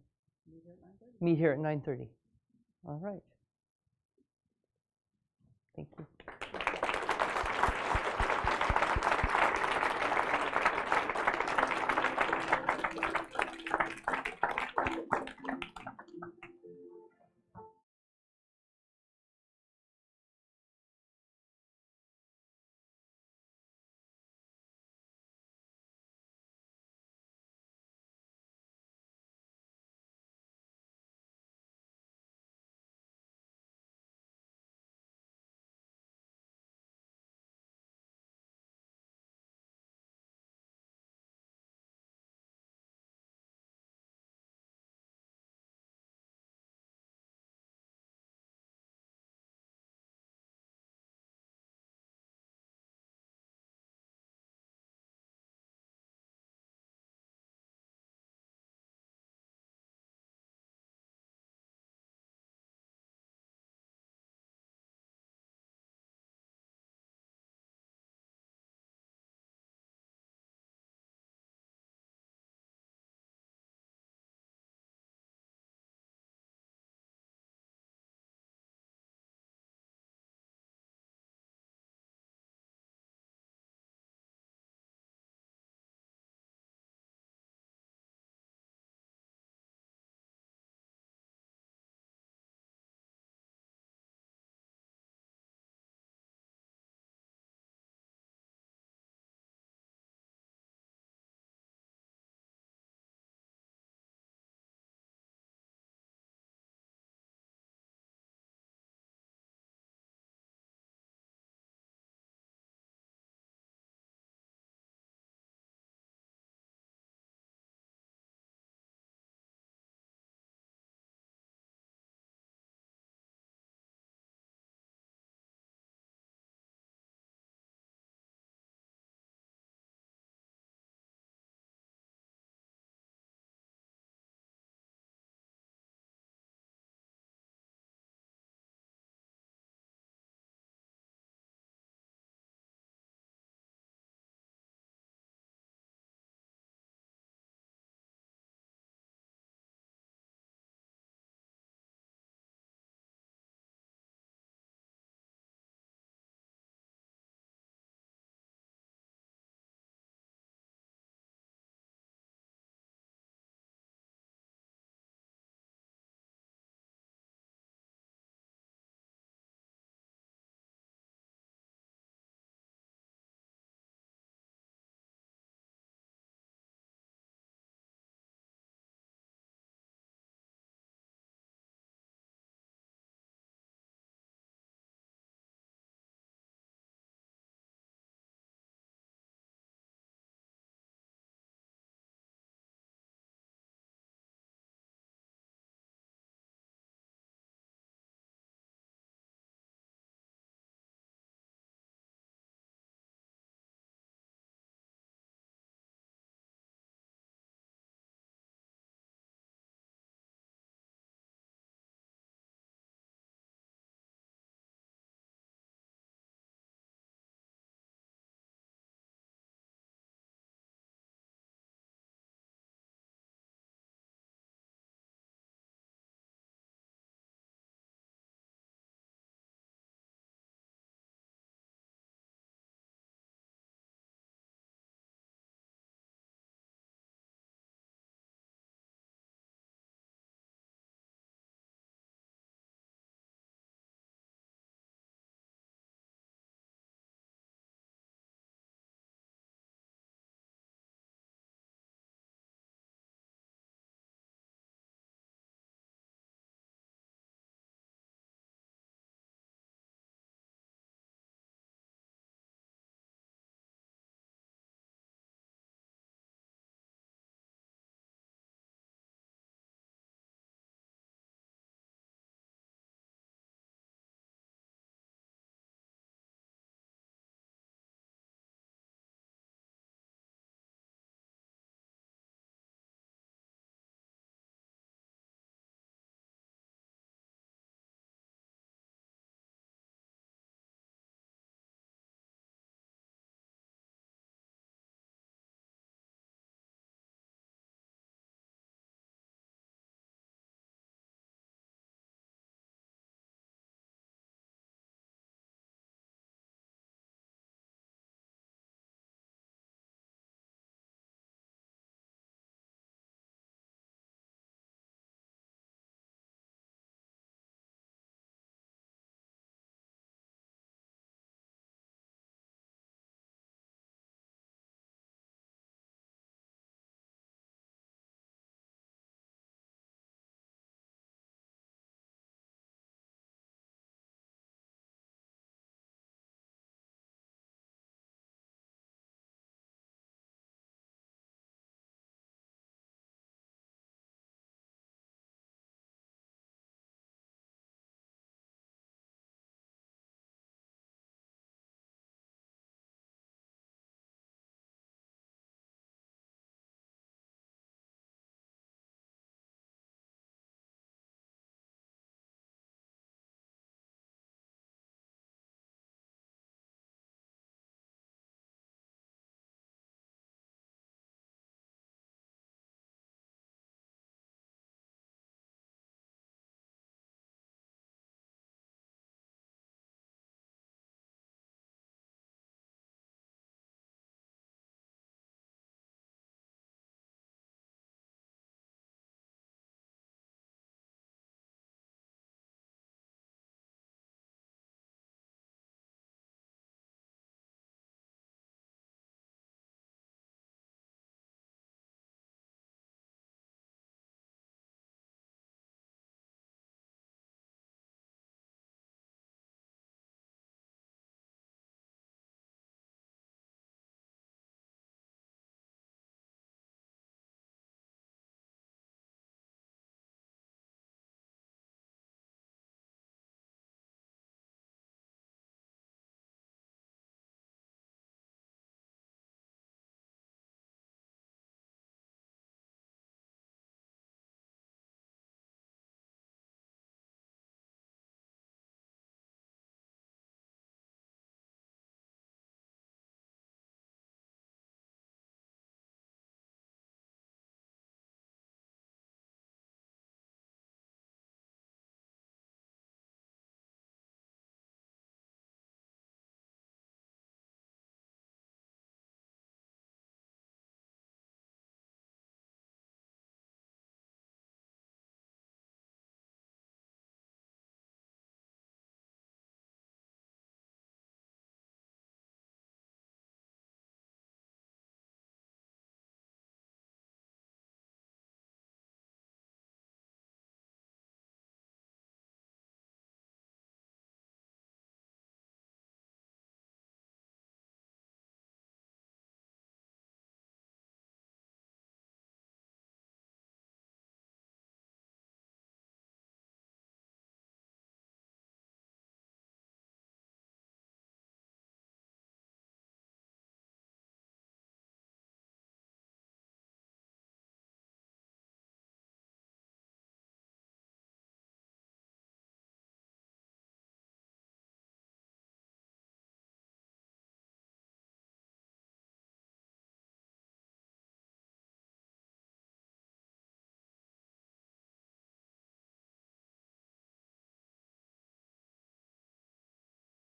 Meet here at 9:30. All right. Thank you.